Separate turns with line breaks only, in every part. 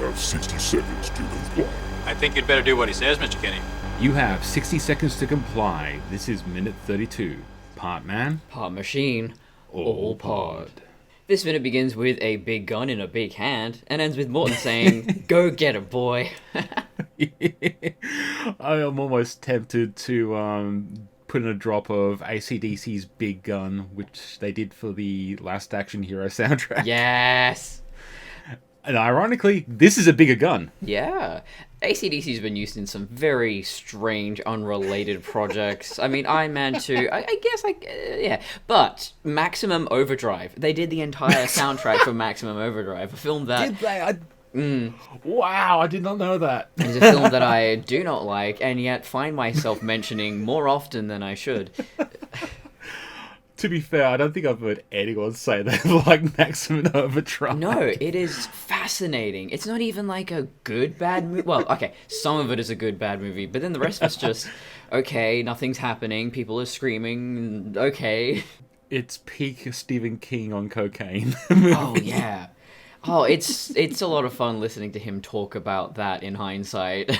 have 60 seconds to comply.
I think you'd better do what he says, Mr. Kenny.
You have 60 seconds to comply. This is minute 32. Part man,
Part machine,
all pod.
This minute begins with a big gun in a big hand and ends with Morton saying, "Go get it, boy."
I am almost tempted to put in a drop of AC/DC's Big Gun, which they did for the Last Action Hero soundtrack.
Yes.
And ironically, this is a bigger gun.
Yeah. AC/DC's been used in some very strange, unrelated projects. I mean, Iron Man 2, I guess, yeah. But Maximum Overdrive. They did the entire soundtrack for Maximum Overdrive, a film that...
Did they? Wow, I did not know that.
It's a film that I do not like, and yet find myself mentioning more often than I should.
To be fair, I don't think I've heard anyone say they like Maximum Overdrive.
No, it is fascinating. It's not even like a good, bad movie. Well, okay, some of it is a good, bad movie, but then the rest of it's just, okay, nothing's happening, people are screaming, okay.
It's peak Stephen King on cocaine.
Oh, yeah. Oh, it's a lot of fun listening to him talk about that in hindsight.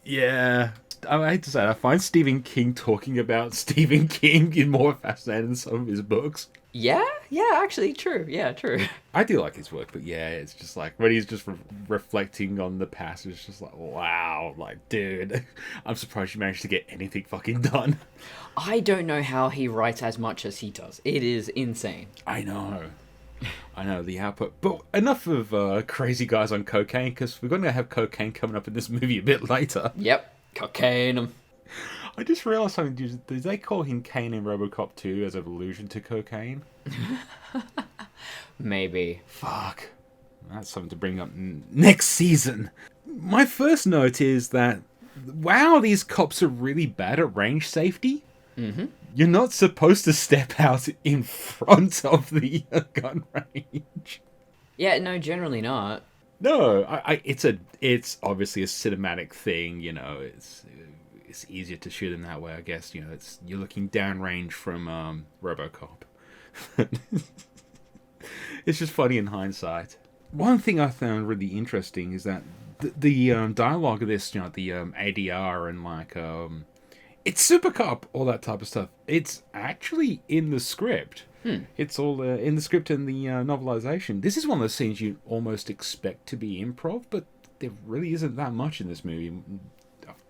Yeah. I hate to say it, I find Stephen King talking about Stephen King more fascinating than some of his books.
Yeah, actually, true. Yeah, true.
I do like his work, but yeah, it's just like, when he's just reflecting on the past, it's just like, wow, like, dude, I'm surprised you managed to get anything fucking done.
I don't know how he writes as much as he does. It is insane.
I know, the output. But enough of crazy guys on cocaine, because we're going to have cocaine coming up in this movie a bit later.
Yep. Cocaine.
I just realised something. Did they call him Kane in Robocop 2 as an allusion to cocaine?
Maybe.
Fuck. That's something to bring up next season. My first note is that, wow, these cops are really bad at range safety.
Mm-hmm.
You're not supposed to step out in front of the gun range.
Yeah, no, generally not.
No, it's obviously a cinematic thing, you know, it's easier to shoot in that way, I guess, you know, you're looking downrange from Robocop. It's just funny in hindsight. One thing I found really interesting is that the dialogue of this, you know, the ADR and like, it's Super Cop, all that type of stuff, it's actually in the script. It's all in the script and the novelization. This is one of those scenes you almost expect to be improv, but there really isn't that much in this movie.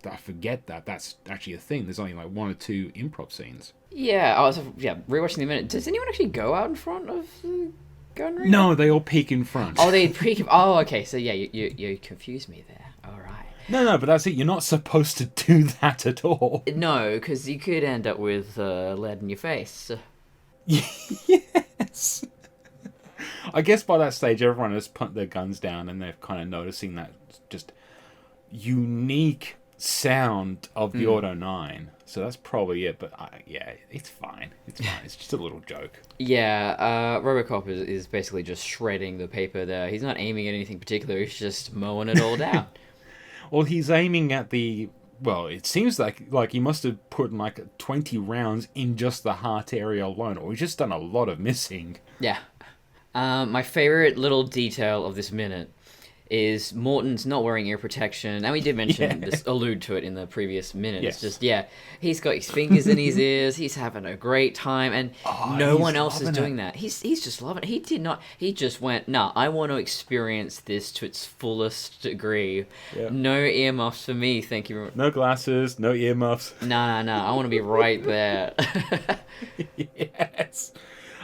I forget that that's actually a thing. There's only like 1 or 2 improv scenes.
Yeah, I was rewatching the minute. Does anyone actually go out in front of the gun range?
No, they all peek in front.
Oh, they peek. Oh, okay. So yeah, you confused me there. All right.
No, but that's it. You're not supposed to do that at all.
No, because you could end up with lead in your face.
Yes. I guess by that stage, everyone has put their guns down and they're kind of noticing that just unique sound of the Auto 9. So that's probably it. But yeah, it's fine. It's fine. It's just a little joke. Yeah,
Robocop is basically just shredding the paper there. He's not aiming at anything particular. He's just mowing it all down.
Well, he's aiming at the... Well, it seems like he must have put like 20 rounds in just the heart area alone, or he's just done a lot of missing.
Yeah. My favorite little detail of this minute is Morton's not wearing ear protection. And we did mention this, allude to it in the previous minute.
Yes.
It's just, he's got his fingers in his ears. He's having a great time. And no one else is doing that. He's just loving it. He just went, nah, I want to experience this to its fullest degree. Yeah. No earmuffs for me, thank you.
No glasses, no earmuffs.
Nah, I want to be right there.
Yes.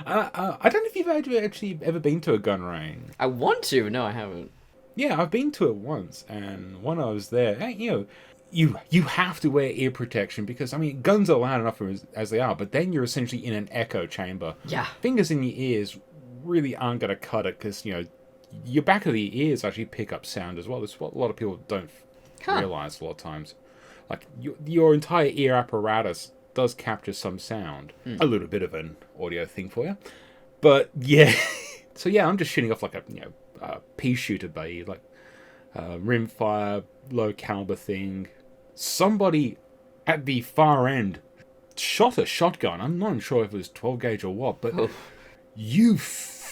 I don't know if you've actually ever been to a gun range.
I want to, no, I haven't.
Yeah, I've been to it once, and when I was there, you know, you have to wear ear protection because, I mean, guns are loud enough as they are, but then you're essentially in an echo chamber.
Yeah.
Fingers in your ears really aren't going to cut it because, you know, your back of the ears actually pick up sound as well. That's what a lot of people don't realize a lot of times. Like, your entire ear apparatus does capture some sound. A little bit of an audio thing for you. But, yeah. So, yeah, I'm just shooting off like a, you know, pea shooter baby, like rimfire, low caliber thing. Somebody at the far end shot a shotgun. I'm not sure if it was 12 gauge or what, but you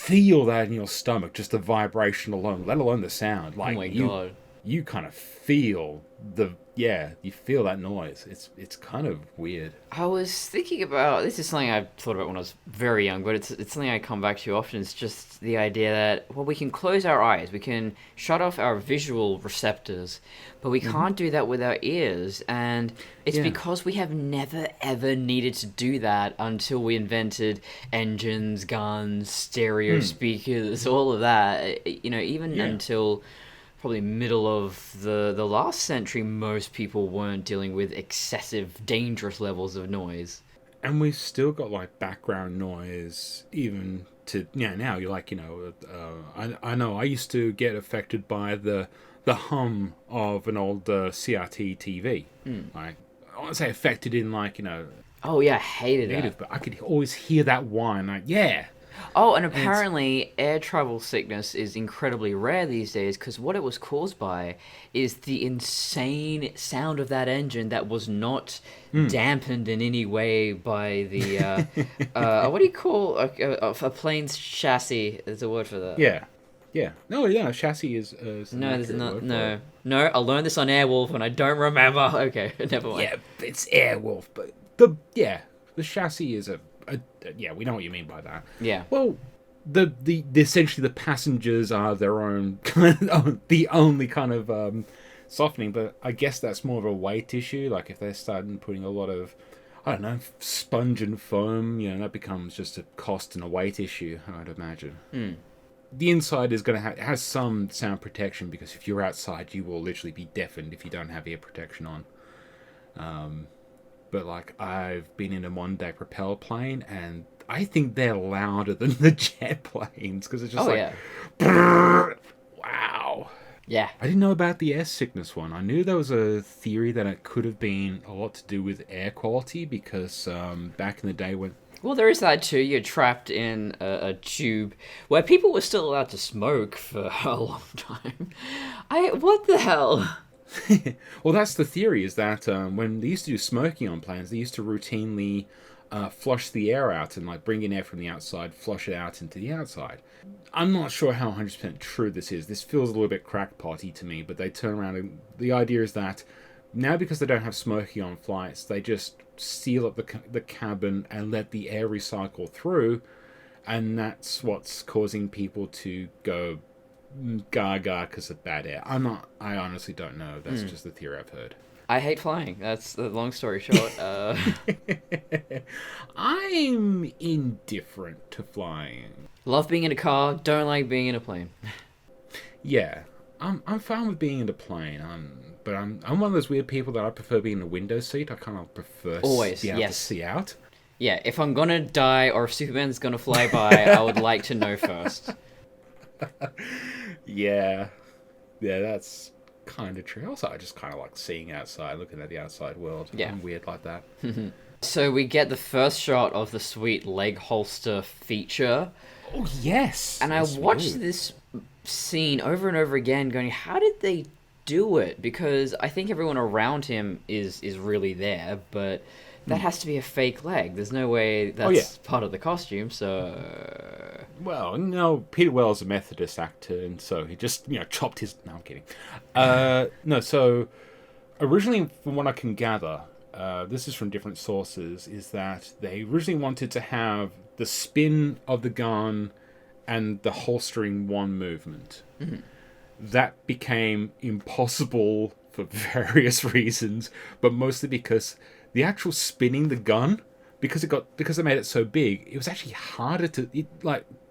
feel that in your stomach, just the vibration alone, let alone the sound. Like,
Oh my God.
You kind of feel you feel that noise. It's kind of weird.
I was thinking about, this is something I thought about when I was very young, but it's something I come back to often. It's just the idea that, well, we can close our eyes, we can shut off our visual receptors, but we can't do that with our ears. And it's because we have never ever needed to do that until we invented engines, guns, stereo speakers, all of that. Even until probably middle of the last century, most people weren't dealing with excessive, dangerous levels of noise.
And we've still got like background noise, even to now. You're like, I know I used to get affected by the hum of an old CRT TV. Like, I want to say affected in like
Oh yeah, I hated
negative,
it.
but I could always hear that whine. Like, yeah.
Oh, and apparently air travel sickness is incredibly rare these days, because what it was caused by is the insane sound of that engine that was not dampened in any way by the what do you call a plane's chassis? There's a word for that.
Yeah. No, yeah, chassis is
No, there's not. No. I learned this on Airwolf and I don't remember. Okay, never mind.
Yeah, it's Airwolf, but the chassis is we know what you mean by that.
Yeah.
Well, the essentially the passengers are their own kind of, the only kind of softening, but I guess that's more of a weight issue. Like if they're starting putting a lot of, I don't know, sponge and foam, that becomes just a cost and a weight issue, I'd imagine. The inside is going to has some sound protection, because if you're outside, you will literally be deafened if you don't have ear protection on. But like, I've been in a one-day propeller plane, and I think they're louder than the jet planes, because it's just wow.
Yeah.
I didn't know about the air sickness one. I knew there was a theory that it could have been a lot to do with air quality, because back in the day when...
Well, there is that too. You're trapped in a tube where people were still allowed to smoke for a long time. What the hell?
Well, that's the theory, is that when they used to do smoking on planes, they used to routinely flush the air out and like bring in air from the outside, flush it out into the outside. I'm not sure how 100% true this is. This feels a little bit crackpotty to me, but they turn around and the idea is that now, because they don't have smoking on flights, they just seal up the cabin and let the air recycle through, and that's what's causing people to go gaga because of bad air. I honestly don't know. That's just the theory I've heard.
I hate flying. That's the long story short.
I'm indifferent to flying.
Love being in a car, don't like being in a plane.
Yeah, I'm fine with being in a plane. But I'm one of those weird people that I prefer being in a window seat. I kind of prefer
Always,
to be able
yes.
to see out.
Yeah, if I'm gonna die or if Superman's gonna fly by, I would like to know first.
Yeah, that's kind of true. Also, I just kind of like seeing outside, looking at the outside world.
Yeah.
I'm weird like that.
So we get the first shot of the sweet leg holster feature.
Oh, yes!
And I watched this scene over and over again going, how did they do it? Because I think everyone around him is really there, but that has to be a fake leg. There's no way that's part of the costume, so...
Well, no, Peter Wells is a Methodist actor, and so he just, chopped his... No, I'm kidding. No, so originally, from what I can gather, this is from different sources, is that they originally wanted to have the spin of the gun and the holstering one movement. Mm-hmm. That became impossible for various reasons, but mostly because the actual spinning the gun, because they made it so big, it was actually harder to...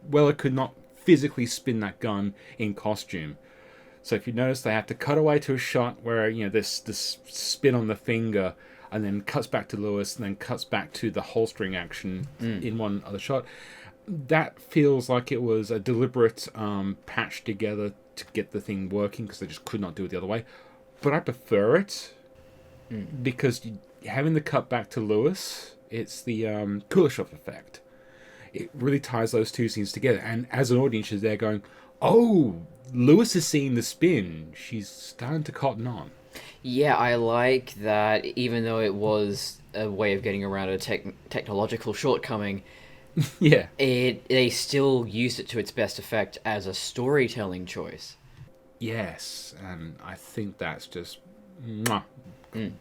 Weller could not physically spin that gun in costume. So if you notice, they have to cut away to a shot where, this spin on the finger, and then cuts back to Lewis, and then cuts back to the holstering action in one other shot. That feels like it was a deliberate patch together to get the thing working, because they just could not do it the other way. But I prefer it, because having the cut back to Lewis, it's the Kuleshov effect. It really ties those two scenes together. And as an audience, you're there going, oh, Lewis is seeing the spin. She's starting to cotton on.
Yeah, I like that, even though it was a way of getting around a technological shortcoming,
Yeah.
they still used it to its best effect as a storytelling choice.
Yes, and I think that's just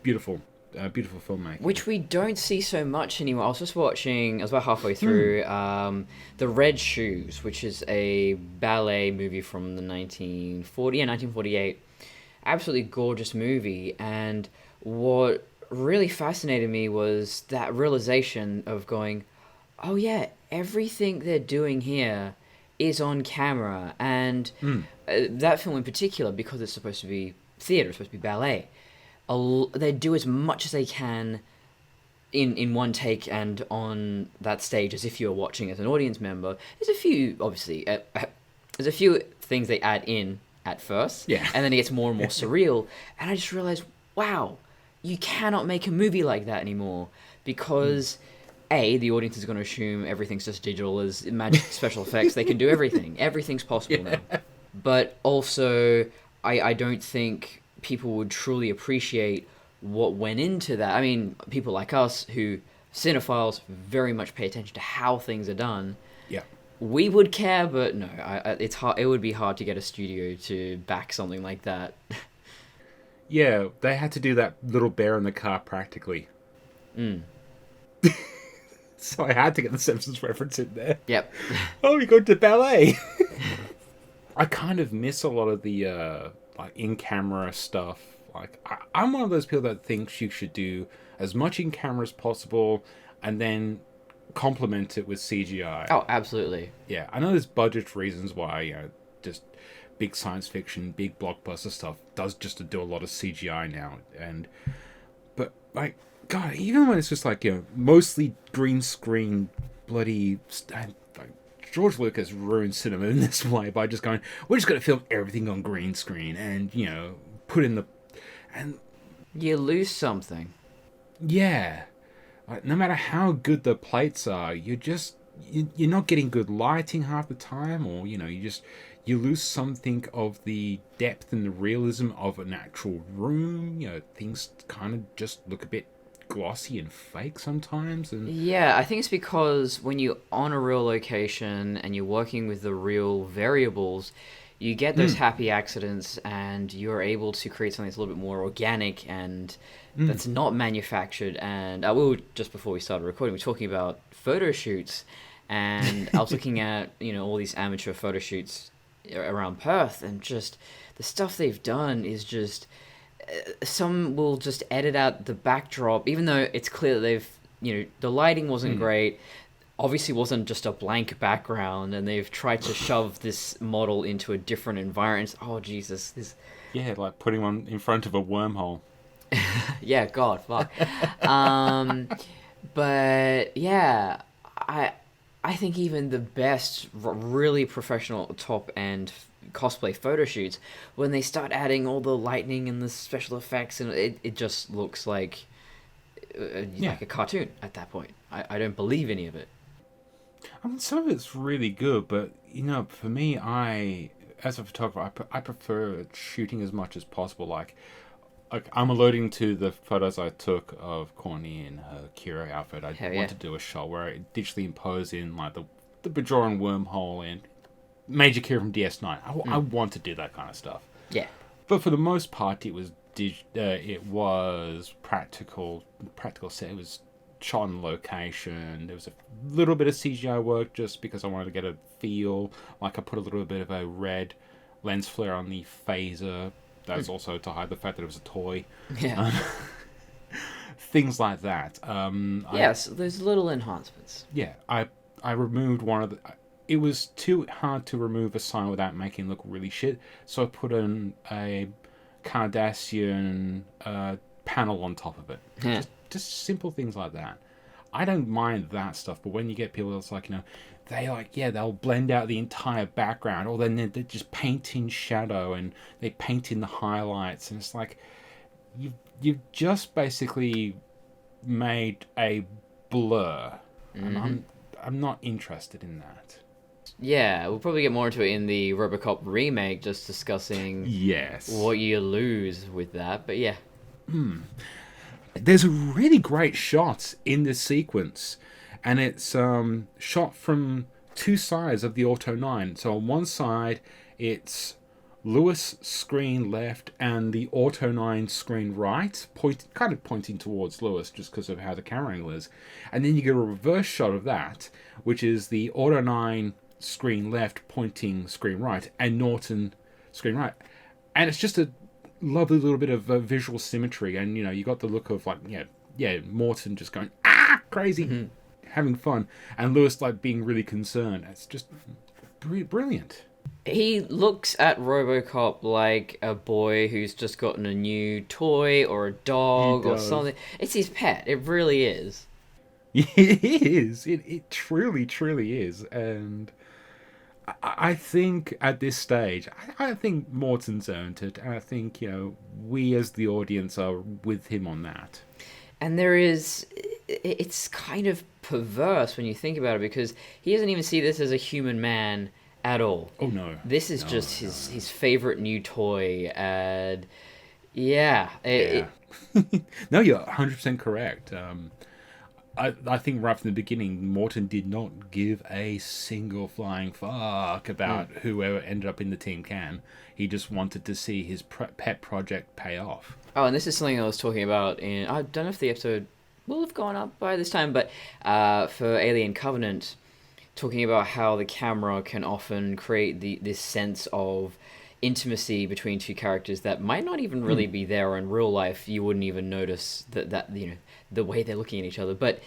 beautiful. Beautiful filmmaking.
Which we don't see so much anymore. I was about halfway through, The Red Shoes, which is a ballet movie from the 1948. Absolutely gorgeous movie. And what really fascinated me was that realization of going, oh yeah, everything they're doing here is on camera. And that film in particular, because it's supposed to be theater, it's supposed to be ballet, they do as much as they can in one take and on that stage as if you're watching as an audience member. There's a few, obviously, there's a few things they add in at first,
Yeah.
and then it gets more and more surreal. And I just realized, wow, you cannot make a movie like that anymore because the audience is going to assume everything's just digital as magic special effects. They can do everything. Everything's possible now. But also, I don't think people would truly appreciate what went into that. I mean, people like us who cinephiles very much pay attention to how things are done.
Yeah.
We would care, but no, it's hard. It would be hard to get a studio to back something like that.
Yeah, they had to do that little bear in the car practically. So I had to get the Simpsons reference in there.
Yep.
Oh, you go to ballet. I kind of miss a lot of the like in-camera stuff. Like I'm one of those people that thinks you should do as much in-camera as possible, and then complement it with CGI.
Oh, absolutely.
Yeah, I know there's budget reasons why just big science fiction, big blockbuster stuff does just do a lot of CGI now, but like God, even when it's just like mostly green screen, bloody. George Lucas ruined cinema in this way by just going, we're just going to film everything on green screen and, put in the... And
you lose something.
Yeah. Like, no matter how good the plates are, you're not getting good lighting half the time, or, you lose something of the depth and the realism of an actual room. Things kind of just look a bit glossy and fake sometimes. And
yeah, I think it's because when you're on a real location and you're working with the real variables, you get those happy accidents and you're able to create something that's a little bit more organic and that's not manufactured. And just before we started recording, we were talking about photo shoots, and I was looking at all these amateur photo shoots around Perth, and just the stuff they've done is just... some will just edit out the backdrop, even though it's clear that they've, the lighting wasn't great, obviously wasn't just a blank background, and they've tried to shove this model into a different environment. Oh, Jesus.
Yeah, like putting one in front of a wormhole.
Yeah, God, fuck. But, yeah, I think even the best really professional top-end cosplay photo shoots, when they start adding all the lightning and the special effects, and it just looks like a cartoon at that point. I don't believe any of it.
I mean, some of it's really good, but for me, as a photographer, I prefer shooting as much as possible. Like I'm alluding to the photos I took of Courtney in her Kira outfit. I want to do a shot where I digitally impose in like the Bajoran wormhole and Major Kira from DS9. I want to do that kind of stuff.
Yeah.
But for the most part, it was practical set. It was shot on location. There was a little bit of CGI work just because I wanted to get a feel. Like I put a little bit of a red lens flare on the phaser. That's also to hide the fact that it was a toy.
Yeah.
Things like that.
Yes, there's little enhancements.
Yeah, I removed one of the... It was too hard to remove a sign without making it look really shit, so I put in a Cardassian panel on top of it.
Yeah.
Just simple things like that. I don't mind that stuff, but when you get people that's like, they'll blend out the entire background, or then they just paint in shadow and they paint in the highlights, and it's like, you've just basically made a blur, and I'm not interested in that.
Yeah, we'll probably get more into it in the Robocop remake, just discussing what you lose with that, but yeah.
There's a really great shot in this sequence, and it's shot from two sides of the Auto 9. So on one side, it's Lewis screen left and the Auto 9 screen right, kind of pointing towards Lewis just because of how the camera angle is. And then you get a reverse shot of that, which is the Auto 9 screen left pointing screen right and Norton screen right. And it's just a lovely little bit of visual symmetry. And, you know, you got the look of, like, Morton just going, crazy, having fun. And Lewis, like, being really concerned. It's just brilliant.
He looks at Robocop like a boy who's just gotten a new toy or a dog or something. It's his pet. It really is.
It is. It truly, truly is. And I think at this stage, I think Morton's earned it. And I think, you know, we as the audience are with him on that.
And it's kind of perverse when you think about it, because he doesn't even see this as a human man at all.
Oh, no.
This is his favorite new toy. And yeah.
No, you're 100% correct. I think right from the beginning, Morton did not give a single flying fuck about whoever ended up in the Team Can. He just wanted to see his pet project pay off.
Oh, and this is something I was talking about in... I don't know if the episode will have gone up by this time, but for Alien Covenant, talking about how the camera can often create this sense of intimacy between two characters that might not even really be there, or in real life you wouldn't even notice that you know, the way they're looking at each other. But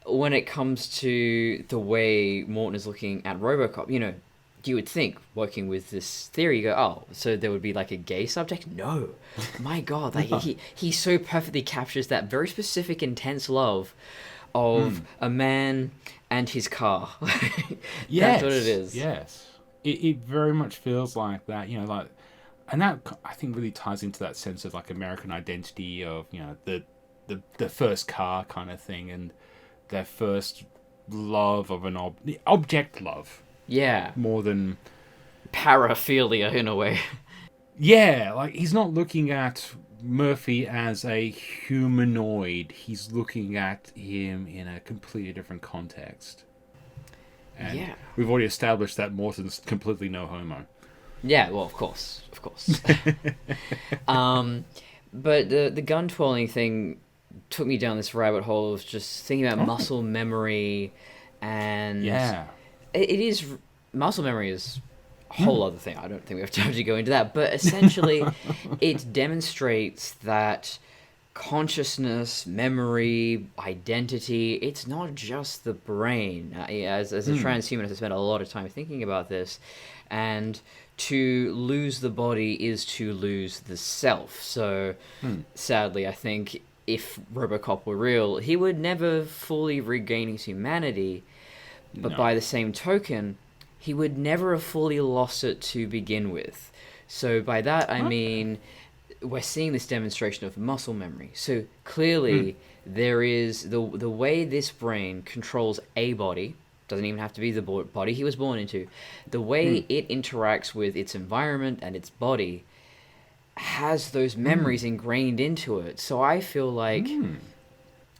when it comes to the way Morton is looking at Robocop, you know, you would think, working with this theory, you go, oh, so there would be like a gay subject? No. My God, like he so perfectly captures that very specific, intense love of a man and his car.
Yes,
that's what it is.
Yes. It very much feels like that, you know, like, and that I think really ties into that sense of like American identity of, you know, the first car kind of thing, and their first love of the object love.
Yeah.
More than
paraphilia in a way.
Yeah, like he's not looking at Murphy as a humanoid. He's looking at him in a completely different context. And we've already established that Morton's completely no homo.
Yeah, well, of course. But the gun twirling thing took me down this rabbit hole of just thinking about muscle memory, and it is muscle memory is a whole other thing. I don't think we have time to go into that, but essentially, it demonstrates that consciousness, memory, identity, it's not just the brain. As a transhumanist, I spent a lot of time thinking about this, and to lose the body is to lose the self. So sadly, I think if Robocop were real, he would never fully regain his humanity, but by the same token, he would never have fully lost it to begin with. So by that I mean, we're seeing this demonstration of muscle memory. So clearly there is the way this brain controls a body, doesn't even have to be the body he was born into, the way it interacts with its environment and its body has those memories ingrained into it. So I feel like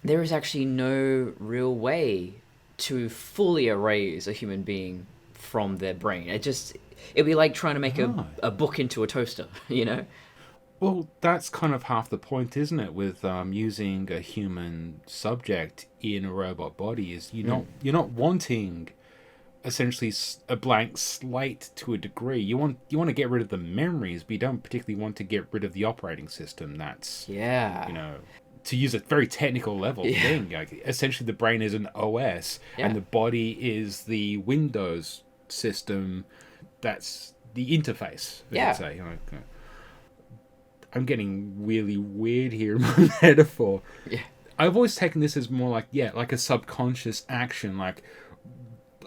there is actually no real way to fully erase a human being from their brain. It'd be like trying to make a book into a toaster, you know?
Well, that's kind of half the point, isn't it? With using a human subject in a robot body, is you're not wanting essentially a blank slate to a degree. You want to get rid of the memories, but you don't particularly want to get rid of the operating system. That's you know, to use a very technical level thing. Like, essentially, the brain is an OS, and the body is the Windows system. That's the interface. Let's say. I'm getting really weird here in my metaphor. Yeah. I've always taken this as more like a subconscious action, like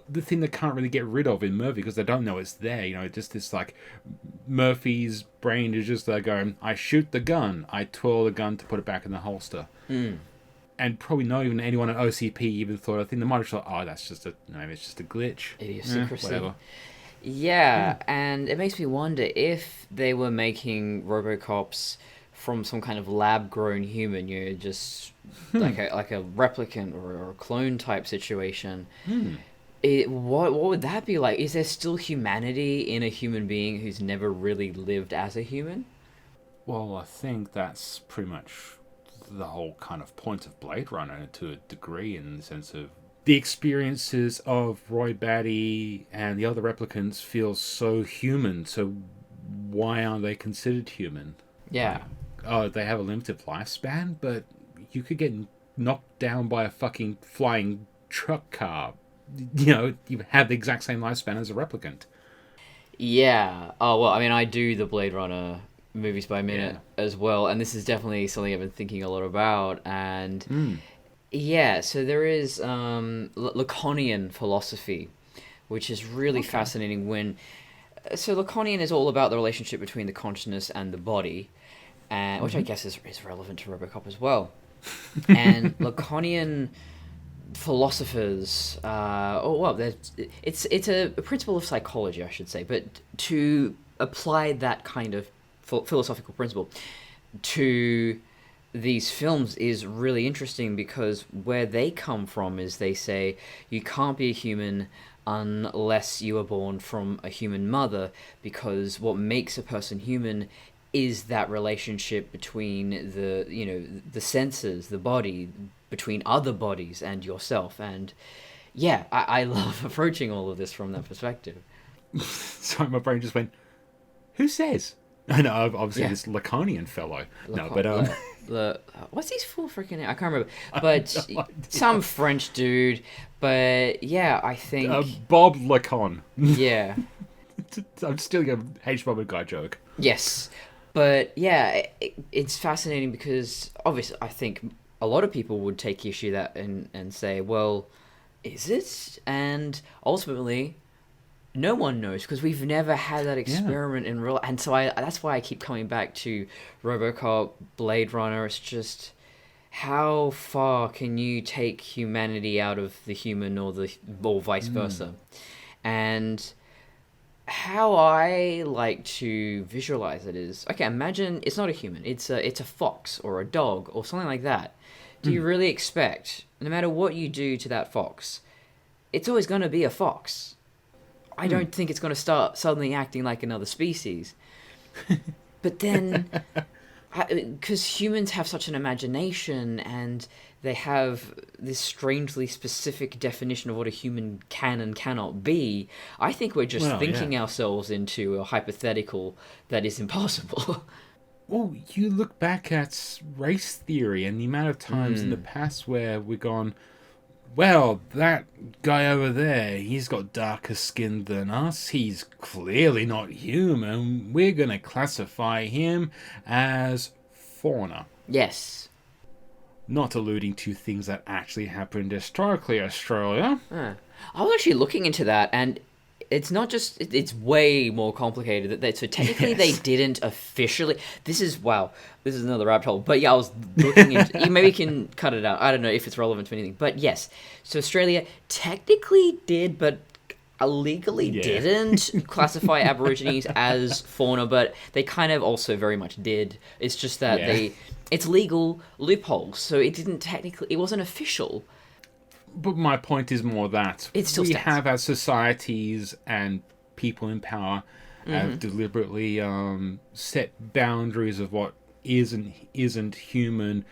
the thing they can't really get rid of in Murphy because they don't know it's there. You know, just this like Murphy's brain is just there going, I shoot the gun, I twirl the gun to put it back in the holster. And probably not even anyone at OCP even thought, I think they might have thought, oh, that's just maybe it's just a glitch.
Idiosyncrasy.
Whatever.
Yeah, and it makes me wonder if they were making Robocops from some kind of lab-grown human. You're just like a replicant or a clone type situation. What would that be like? Is there still humanity in a human being who's never really lived as a human?
Well, I think that's pretty much the whole kind of point of Blade Runner to a degree, in the sense of the experiences of Roy Batty and the other replicants feel so human, so why aren't they considered human?
Yeah.
Oh, they have a limited lifespan, but you could get knocked down by a fucking flying truck car. You know, you have the exact same lifespan as a replicant.
Yeah. Oh, well, I mean, I do the Blade Runner movies by minute as well, and this is definitely something I've been thinking a lot about. And yeah, so there is Lacanian philosophy, which is really fascinating. So Lacanian is all about the relationship between the consciousness and the body, which I guess is relevant to Robocop as well. And Lacanian philosophers, it's a principle of psychology, I should say, but to apply that kind of philosophical principle to these films is really interesting, because where they come from is they say you can't be a human unless you are born from a human mother, because what makes a person human is that relationship between the senses, the body, between other bodies and yourself. And yeah, I love approaching all of this from that perspective.
Sorry, my brain just went, who says? I know, obviously this Lacanian fellow.
What's his full freaking name? I can't remember. But some French dude. But yeah, I think...
Bob Lacan.
Yeah.
I'm stealing a H. Bob and Guy joke.
Yes. But yeah, it's fascinating because obviously I think a lot of people would take issue that and say, well, is it? And ultimately, no one knows, because we've never had that experiment in real. And so that's why I keep coming back to Robocop, Blade Runner. It's just, how far can you take humanity out of the human, or vice versa? And how I like to visualize it is, okay, imagine it's not a human, it's a fox or a dog or something like that. Do you really expect, no matter what you do to that fox, it's always going to be a fox? I don't think it's going to start suddenly acting like another species. But then, because humans have such an imagination, and they have this strangely specific definition of what a human can and cannot be, I think we're just thinking ourselves into a hypothetical that is impossible.
Well, you look back at race theory and the amount of times in the past where we've gone, well, that guy over there, he's got darker skin than us. He's clearly not human. We're going to classify him as fauna.
Yes.
Not alluding to things that actually happened historically, Australia.
I was actually looking into that, and it's not just... It's way more complicated. So technically they didn't officially... This is another rabbit hole. But yeah, I was looking into... Maybe you can cut it out. I don't know if it's relevant to anything. But yes, so Australia technically did, but illegally didn't classify Aborigines as fauna, but they kind of also very much did. It's just that it's legal loopholes, so it didn't technically... It wasn't official.
But my point is more that
it still stands.
Have as societies and people in power have deliberately set boundaries of what is and isn't human,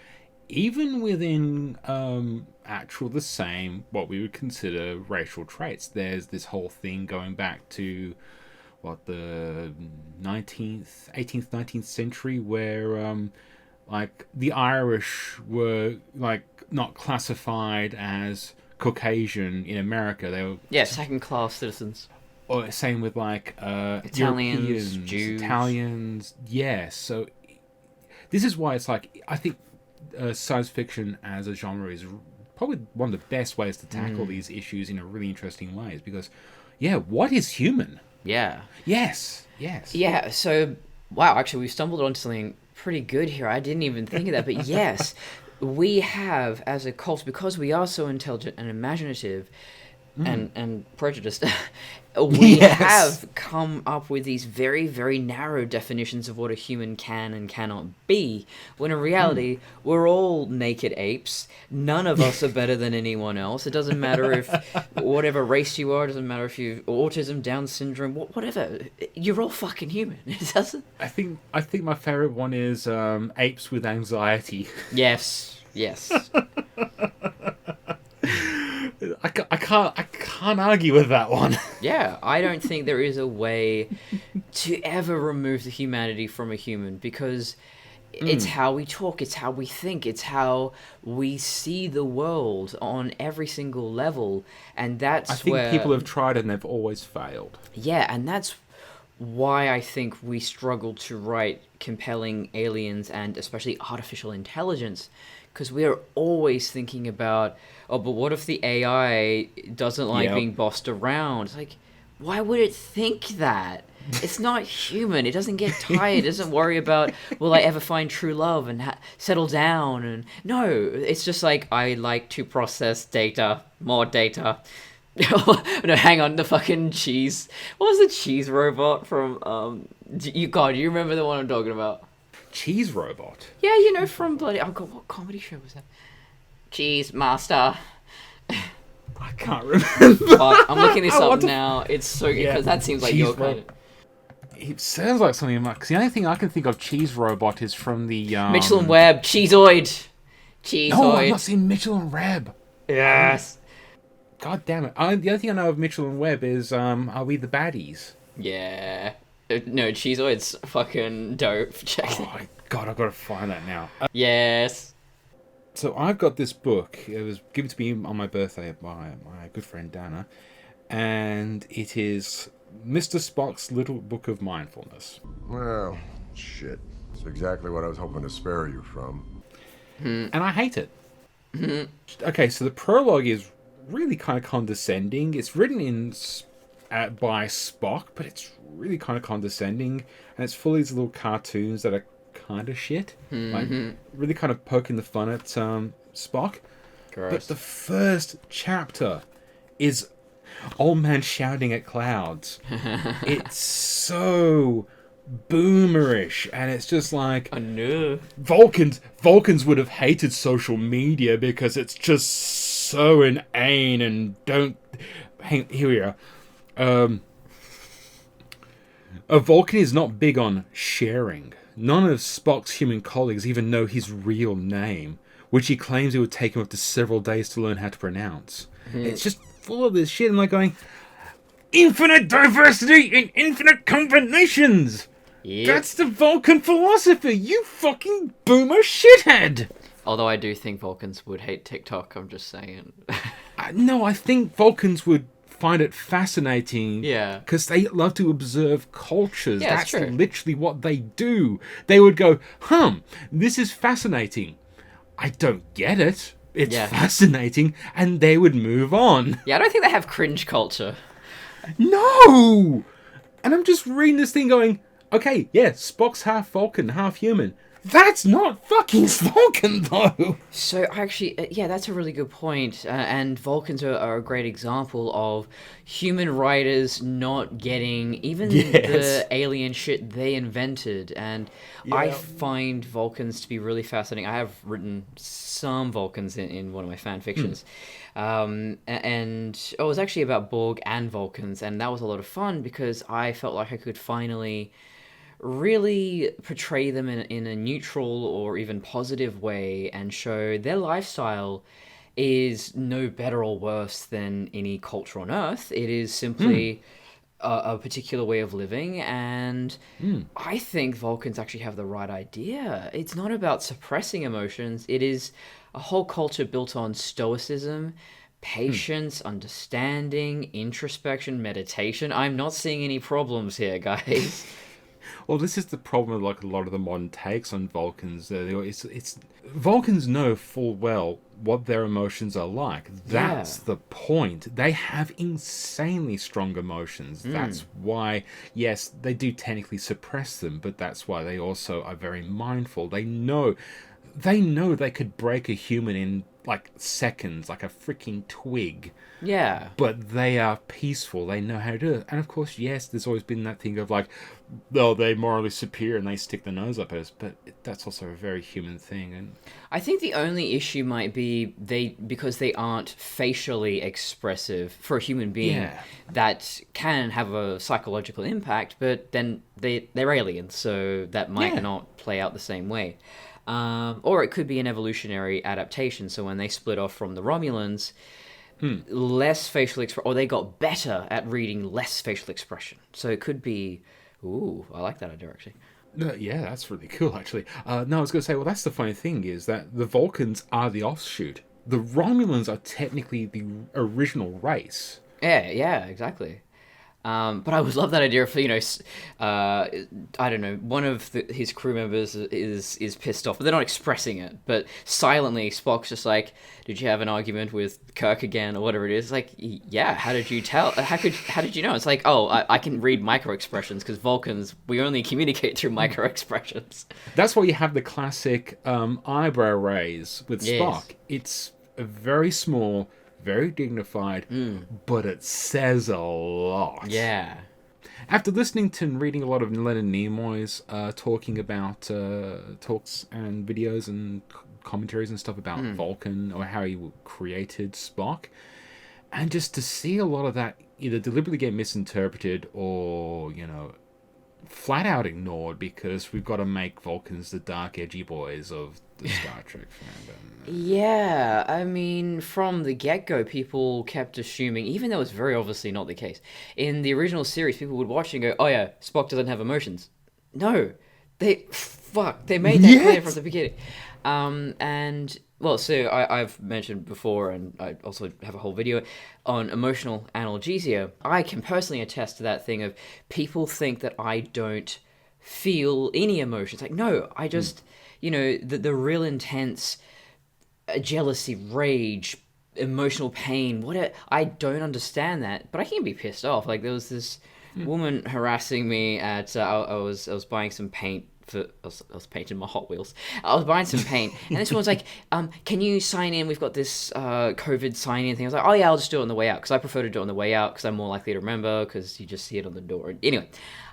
even within the same, what we would consider racial traits. There's this whole thing going back to the 18th, 19th century, where the Irish were not classified as Caucasian in America. They were
second-class citizens.
Or same with
Italians,
Europeans,
Jews.
Italians. Yes. So this is why it's I think science fiction as a genre is probably one of the best ways to tackle these issues in a really interesting way. Because, what is human?
Yeah.
Yes.
Yeah. So wow, actually, we've stumbled onto something pretty good here. I didn't even think of that, but yes. We have, as a culture, because we are so intelligent and imaginative, and prejudiced, we
Yes.
have come up with these very, very narrow definitions of what a human can and cannot be, when in reality, we're all naked apes. None of us are better than anyone else. It doesn't matter if whatever race you are, it doesn't matter if you autism, Down syndrome, whatever. You're all fucking human. It doesn't...
I think my favorite one is apes with anxiety.
Yes.
I can't argue with that one.
Yeah, I don't think there is a way to ever remove the humanity from a human, because it's how we talk, it's how we think, it's how we see the world on every single level, and that's
I think
where...
people have tried and they've always failed.
Yeah, and that's why I think we struggle to write compelling aliens and especially artificial intelligence, because we are always thinking about, oh, but what if the AI doesn't like being bossed around? It's like, why would it think that? It's not human. It doesn't get tired. It doesn't worry about, will I ever find true love and settle down? And no, it's just like, I like to process data, more data. No, hang on, the fucking cheese. What was the cheese robot from, you remember the one I'm talking about?
Cheese robot?
Yeah, you know, from bloody... Oh, God, what comedy show was that? Cheese Master.
I can't remember.
Fuck, I'm looking this up now. It's so good, because that seems like
Cheese
your kind of...
It sounds like something like... Cause the only thing I can think of Cheese Robot is from the...
Mitchell and Webb. Cheeseoid.
No, I've not seen Mitchell and Webb.
Yes.
God damn it. The only thing I know of Mitchell and Webb is, Are We the Baddies?
Yeah. No, Cheeseoid's fucking dope. Check it.
Oh, my God, I've got to find that now.
Yes.
So I've got this book. It was given to me on my birthday by my good friend Dana. And it is Mr. Spock's Little Book of Mindfulness.
Well, shit. It's exactly what I was hoping to spare you from.
And I hate it. Okay, so the prologue is really kind of condescending. It's written by Spock, but it's really kind of condescending, and it's full of these little cartoons that are kind of shit. Like, really kind of poking the fun at Spock.
Gross.
But the first chapter is old man shouting at clouds. It's so boomerish, and it's just like,
I know.
Vulcans would have hated social media because it's just so inane and don't... Here we are. A Vulcan is not big on sharing. None of Spock's human colleagues even know his real name, which he claims it would take him up to several days to learn how to pronounce. It's just full of this shit. I'm like going, infinite diversity in infinite combinations!
Yep.
That's the Vulcan philosophy, you fucking boomer shithead!
Although I do think Vulcans would hate TikTok, I'm just saying.
No, I think Vulcans would find it fascinating.
Yeah.
Because they love to observe cultures.
Yeah,
That's
true.
literally what they do. They would go, this is fascinating. I don't get it. It's fascinating. And they would move on.
Yeah, I don't think they have cringe culture.
No! And I'm just reading this thing going, okay, yeah, Spock's half Vulcan, half human. That's not fucking Vulcan, though!
So, actually, yeah, that's a really good point. And Vulcans are a great example of human writers not getting even the alien shit they invented. And I find Vulcans to be really fascinating. I have written some Vulcans in one of my fan fictions. And it was actually about Borg and Vulcans, and that was a lot of fun because I felt like I could finally really portray them in a neutral or even positive way and show their lifestyle is no better or worse than any culture on Earth. It is simply a particular way of living, and I think Vulcans actually have the right idea. It's not about suppressing emotions. It is a whole culture built on stoicism, patience, understanding, introspection, meditation. I'm not seeing any problems here, guys.
Well, this is the problem with like a lot of the modern takes on Vulcans. Vulcans know full well what their emotions are like. That's the point. They have insanely strong emotions. That's why, yes, they do technically suppress them, but that's why they also are very mindful. They know they could break a human like seconds, like a freaking twig.
Yeah.
But they are peaceful. They know how to do it. And of course, yes, there's always been that thing of like, oh, they're morally superior and they stick their nose up at us. But that's also a very human thing. And
I think the only issue might be because they aren't facially expressive for a human being.
Yeah.
That can have a psychological impact, but then they're aliens, so that might not play out the same way. Or it could be an evolutionary adaptation. So when they split off from the Romulans, less facial expression, or they got better at reading less facial expression. So it could be, ooh, I like that idea actually.
no, yeah, that's really cool, actually. No, I was going to say, well, that's the funny thing is that the Vulcans are the offshoot. The Romulans are technically the original race.
Yeah, exactly. But I always love that idea of, I don't know, one of his crew members is pissed off, but they're not expressing it. But silently, Spock's just like, "Did you have an argument with Kirk again, or whatever it is?" It's like, yeah. How did you tell? How did you know? It's like, oh, I can read micro expressions because Vulcans, we only communicate through micro expressions.
That's why you have the classic eyebrow raise with
Yes.
Spock. It's a very small, very dignified, but it says a lot.
Yeah.
After listening to and reading a lot of Leonard Nimoy's talking about talks and videos and commentaries and stuff about Vulcan or how he created Spock, and just to see a lot of that either deliberately get misinterpreted or, flat out ignored because we've got to make Vulcans the dark, edgy boys of the Star Trek fandom.
Yeah, I mean, from the get-go, people kept assuming, even though it's very obviously not the case, in the original series, people would watch and go, oh yeah, Spock doesn't have emotions. No, they made that clear from the beginning. So I've mentioned before, and I also have a whole video on emotional analgesia. I can personally attest to that thing of people think that I don't feel any emotions. Like, no, I just, the real intense jealousy, rage, emotional pain. I don't understand that, but I can be pissed off. Like there was this woman harassing me at. I was buying some paint. I was painting my Hot Wheels. I was buying some paint, and this one's like, "Can you sign in? We've got this COVID sign-in thing." I was like, "Oh yeah, I'll just do it on the way out," because I prefer to do it on the way out because I'm more likely to remember because you just see it on the door. Anyway,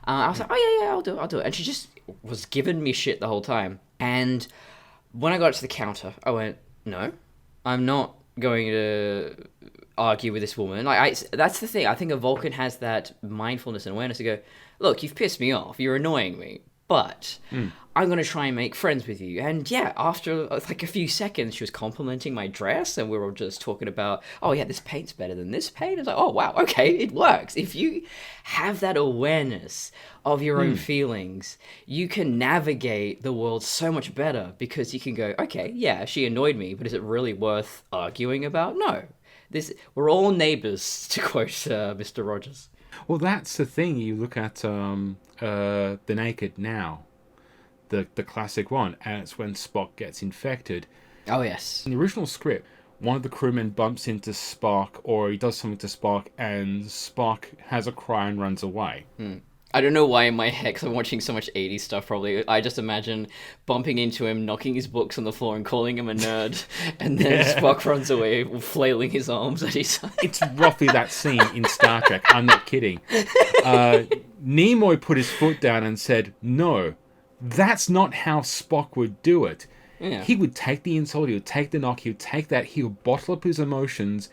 I was like, "Oh yeah, I'll do it," and she just was giving me shit the whole time. And when I got to the counter, I went, "No, I'm not going to argue with this woman." That's the thing. I think a Vulcan has that mindfulness and awareness to go, "Look, you've pissed me off. You're annoying me. But I'm going to try and make friends with you." And yeah, after like a few seconds, she was complimenting my dress and we were all just talking about, oh yeah, this paint's better than this paint. It's like, oh wow, okay, it works. If you have that awareness of your own feelings, you can navigate the world so much better because you can go, okay, yeah, she annoyed me, but is it really worth arguing about? No. We're all neighbors, to quote Mr. Rogers.
Well, that's the thing. You look at The Naked Now, the classic one, and it's when Spock gets infected.
Oh, yes.
In the original script, one of the crewmen bumps into Spock, or he does something to Spock, and Spock has a cry and runs away.
I don't know why in my head, because I'm watching so much 80s stuff probably, I just imagine bumping into him, knocking his books on the floor and calling him a nerd, and then Spock runs away, flailing his arms at his side.
It's roughly that scene in Star Trek. I'm not kidding. Nimoy put his foot down and said, no, that's not how Spock would do it.
Yeah.
He would take the insult, he would take the knock, he would take that, he would bottle up his emotions,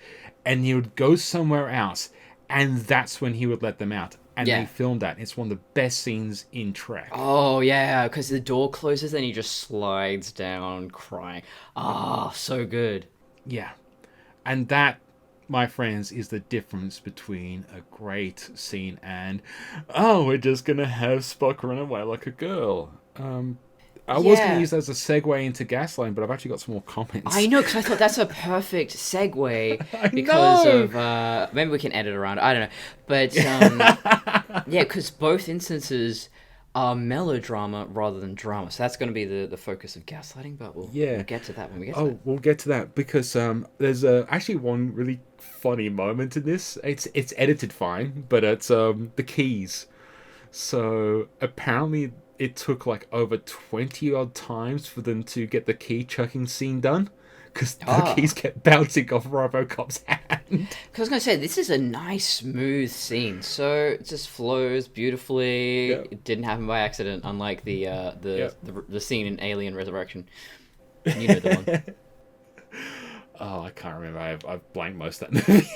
and he would go somewhere else, and that's when he would let them out. And they filmed that. It's one of the best scenes in Trek.
Oh, yeah, because the door closes and he just slides down crying. So good.
Yeah. And that, my friends, is the difference between a great scene and, oh, we're just going to have Spock run away like a girl. I was going to use that as a segue into Gaslighting, but I've actually got some more comments.
I know, because I thought that's a perfect segue because of... maybe we can edit around it, I don't know. But, yeah, because both instances are melodrama rather than drama. So that's going to be the focus of Gaslighting, but we'll get to that when we get to that.
We'll get to that because there's actually one really funny moment in this. It's edited fine, but it's the keys. So apparently... it took like over 20 odd times for them to get the key chucking scene done because the keys kept bouncing off Robocop's hand.
Because I was going to say, this is a nice, smooth scene. So it just flows beautifully.
Yep.
It didn't happen by accident, unlike the scene in Alien Resurrection. You know the one.
Oh, I can't remember. I've blanked most of that movie.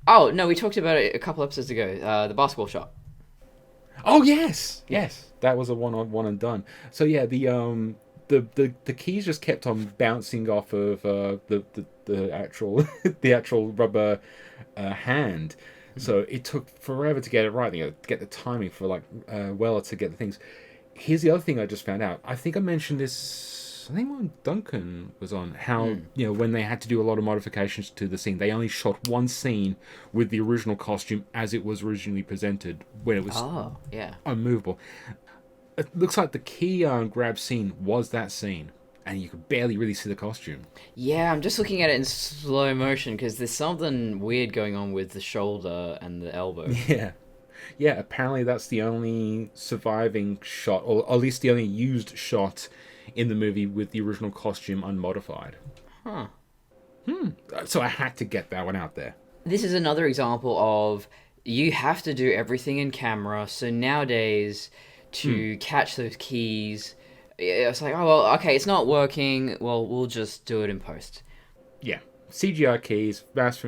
Oh, no, we talked about it a couple episodes ago. The basketball shot.
Oh, yes. That was a one and done. So yeah, the keys just kept on bouncing off of the actual the actual rubber hand. So it took forever to get it right. To get the timing for like Weller to get the things. Here's the other thing I just found out. I think I mentioned this. I think when Duncan was on, how when they had to do a lot of modifications to the scene, they only shot one scene with the original costume as it was originally presented when it was unmovable. It looks like the key grab scene was that scene, and you could barely really see the costume.
Yeah, I'm just looking at it in slow motion because there's something weird going on with the shoulder and the elbow.
Yeah. Apparently that's the only surviving shot, or at least the only used shot in the movie with the original costume unmodified. So I had to get that one out there.
This is another example of you have to do everything in camera. So nowadays, to catch those keys, it's like, oh, well, okay, it's not working. Well, we'll just do it in post.
Yeah. CGI keys, fast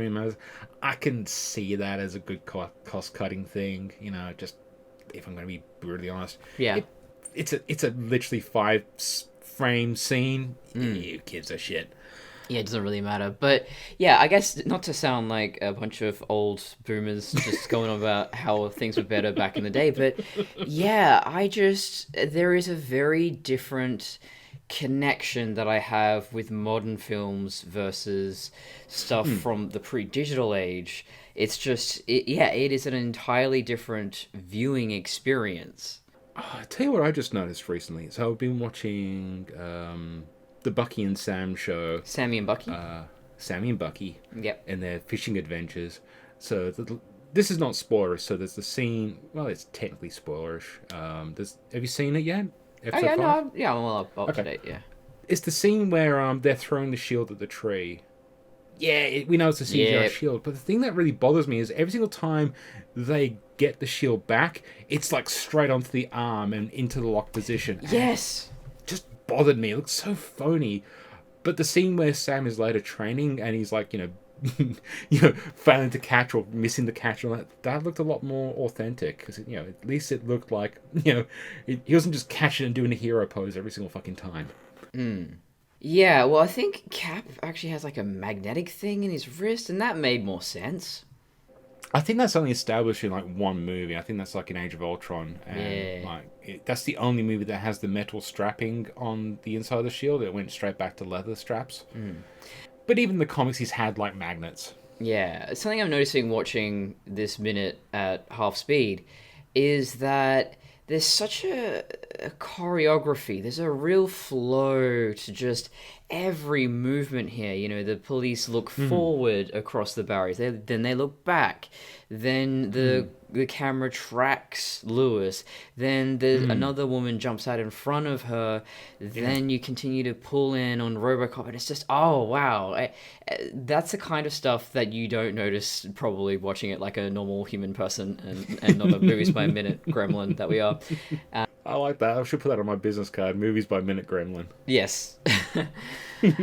I can see that as a good cost-cutting thing. Just if I'm going to be brutally honest.
Yeah.
It's a literally 5-frame scene. Who gives a shit?
Yeah, it doesn't really matter. But yeah, I guess not to sound like a bunch of old boomers just going on about how things were better back in the day, but yeah, there is a very different connection that I have with modern films versus stuff from the pre-digital age. It's just, it is an entirely different viewing experience.
I tell you what I just noticed recently. So I've been watching the Bucky and Sam show.
Sammy and Bucky?
Sammy and Bucky.
Yep.
And their fishing adventures. So this is not spoilers. So there's the scene. Well, it's technically spoilerish. Have you seen it yet? Episode 5?
I'm well up to date, yeah.
It's the scene where they're throwing the shield at the tree. Yeah, we know it's a CGI shield, but the thing that really bothers me is every single time they get the shield back, it's like straight onto the arm and into the locked position.
Yes!
Just bothered me. It looks so phony. But the scene where Sam is later training and he's like, failing to catch or missing the catch, and that looked a lot more authentic because at least it looked like he wasn't just catching and doing a hero pose every single fucking time.
Yeah, well, I think Cap actually has like a magnetic thing in his wrist, and that made more sense.
I think that's only established in like one movie. I think that's like in Age of Ultron, and that's the only movie that has the metal strapping on the inside of the shield. It went straight back to leather straps. But even in the comics, he's had like magnets.
Yeah, something I'm noticing watching this minute at half speed is that there's such a choreography. There's a real flow to just every movement here. The police look forward across the barriers. Then they look back. Then the camera tracks Lewis. Then another woman jumps out in front of her. Then you continue to pull in on Robocop. And it's just, oh, wow. That's the kind of stuff that you don't notice probably watching it like a normal human person and not a movies by minute gremlin that we are.
I like that. I should put that on my business card. Movies by minute gremlin.
Yes. Actually,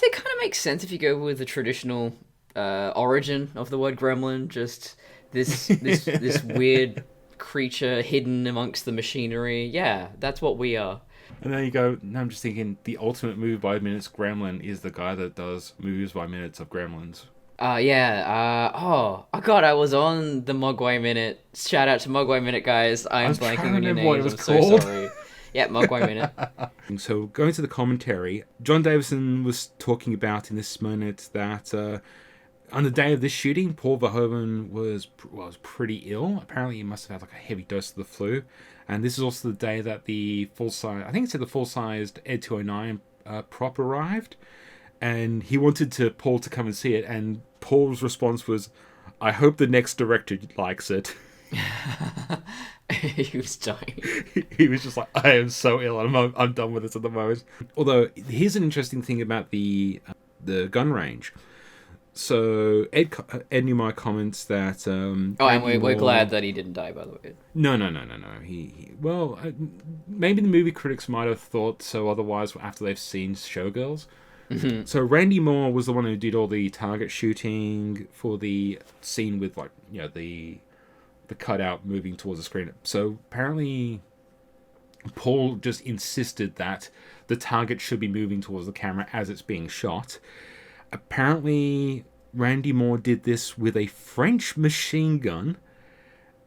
it kind of makes sense if you go with the traditional origin of the word gremlin. Just this weird creature hidden amongst the machinery. Yeah, that's what we are.
And then you go, no, I'm just thinking the ultimate movie by minutes gremlin is the guy that does movies by minutes of gremlins.
Oh god, I was on the Mogwai Minute. Shout out to Mogwai Minute, guys. I'm blanking on your names. I'm so sorry. Yeah, Mogwai Minute.
So going to the commentary, John Davison was talking about in this minute that on the day of this shooting, Paul Verhoeven was pretty ill. Apparently, he must have had like a heavy dose of the flu. And this is also the day that the full-sized Ed 209 prop arrived. And he wanted Paul to come and see it, and Paul's response was, "I hope the next director likes it."
He was dying.
He was just like, I am so ill. I'm done with this at the moment. Although here's an interesting thing about the gun range. So Ed Newmeyer comments that.
And we're glad that he didn't die, by the way.
No. Maybe the movie critics might have thought so otherwise after they've seen Showgirls. Mm-hmm. So Randy Moore was the one who did all the target shooting for the scene with the cutout moving towards the screen. So apparently Paul just insisted that the target should be moving towards the camera as it's being shot. Apparently, Randy Moore did this with a French machine gun,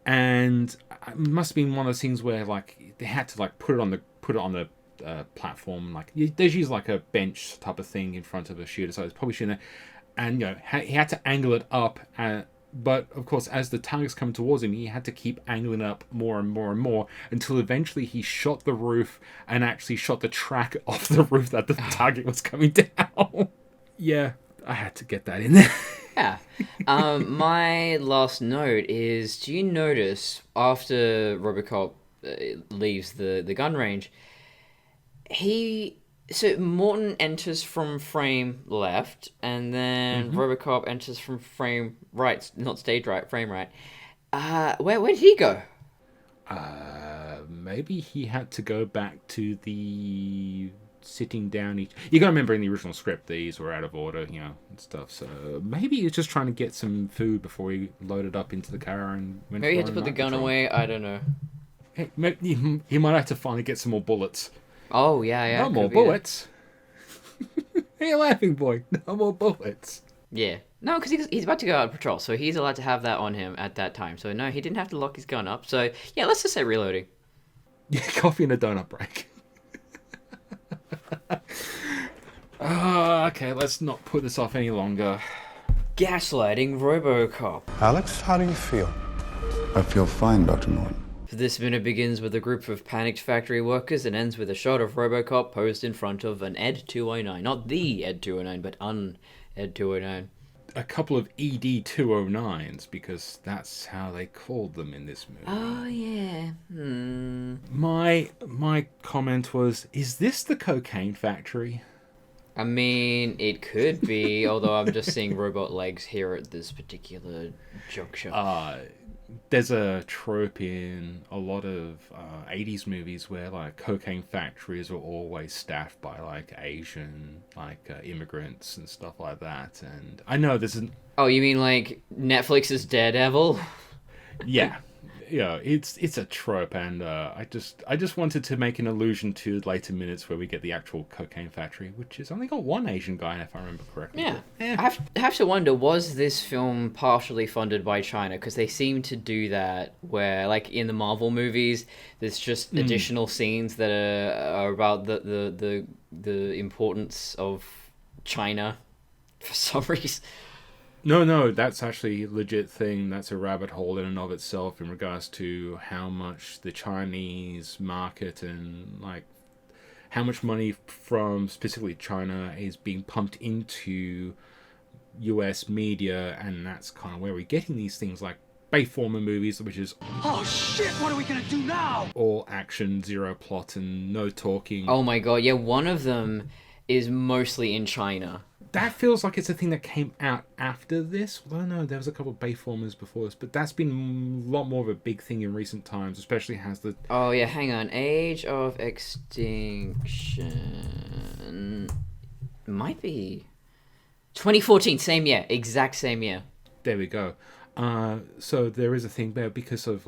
and it must have been one of those things where they had to put it on the platform. There's usually a bench type of thing in front of a shooter, so it's probably shooting there. And he had to angle it up. But of course, as the target's coming towards him, he had to keep angling it up more and more and more until eventually he shot the roof and actually shot the track off the roof that the target was coming down. Yeah, I had to get that in there.
Yeah. My last note is, do you notice after Robocop leaves the gun range, Morton enters from frame left, and then Robocop enters from frame right, not stage right, frame right. Where did he go?
Maybe he had to go back to the sitting down. You gotta remember in the original script these were out of order, and stuff. So maybe he's just trying to get some food before he loaded up into the car and went.
Maybe he had to put the gun away. I don't know.
Hey, he might have to finally get some more bullets.
Oh yeah.
No more bullets. Hey, laughing boy. No more bullets.
Yeah. No, because he's about to go out on patrol, so he's allowed to have that on him at that time. So no, he didn't have to lock his gun up. So yeah, let's just say reloading.
Yeah, coffee and a donut break. Okay, let's not put this off any longer.
Gaslighting Robocop.
Alex, how do you feel? I feel fine, Dr. Norton.
This minute begins with a group of panicked factory workers and ends with a shot of Robocop posed in front of an Ed 209. Not the Ed 209, but Ed 209.
A couple of ED 209s, because that's how they called them in this movie.
Oh, yeah.
My comment was, is this the cocaine factory?
I mean, it could be, although I'm just seeing robot legs here at this particular juncture.
There's a trope in a lot of 80s movies where cocaine factories are always staffed by Asian immigrants and stuff like that. And I know this isn't.
Oh, you mean Netflix's Daredevil?
Yeah. It's a trope, and I just wanted to make an allusion to later minutes where we get the actual cocaine factory, which has only got one Asian guy, if I remember correctly.
Yeah. I have to wonder, was this film partially funded by China? Because they seem to do that where, in the Marvel movies, there's just additional scenes that are about the importance of China for some reason.
No, that's actually a legit thing. That's a rabbit hole in and of itself in regards to how much the Chinese market and how much money from specifically China is being pumped into US media, and that's kind of where we're getting these things like Bayformer movies, which is
oh shit, what are we gonna do now?
All action, zero plot, and no talking.
Oh my god, yeah, one of them is mostly in China.
That feels like it's a thing that came out after this. Well, no, there was a couple of Bayformers before this, but that's been a lot more of a big thing in recent times, especially has the...
Oh, yeah, hang on. Age of Extinction... Might be... 2014, same year. Exact same year.
There we go. So there is a thing there because of,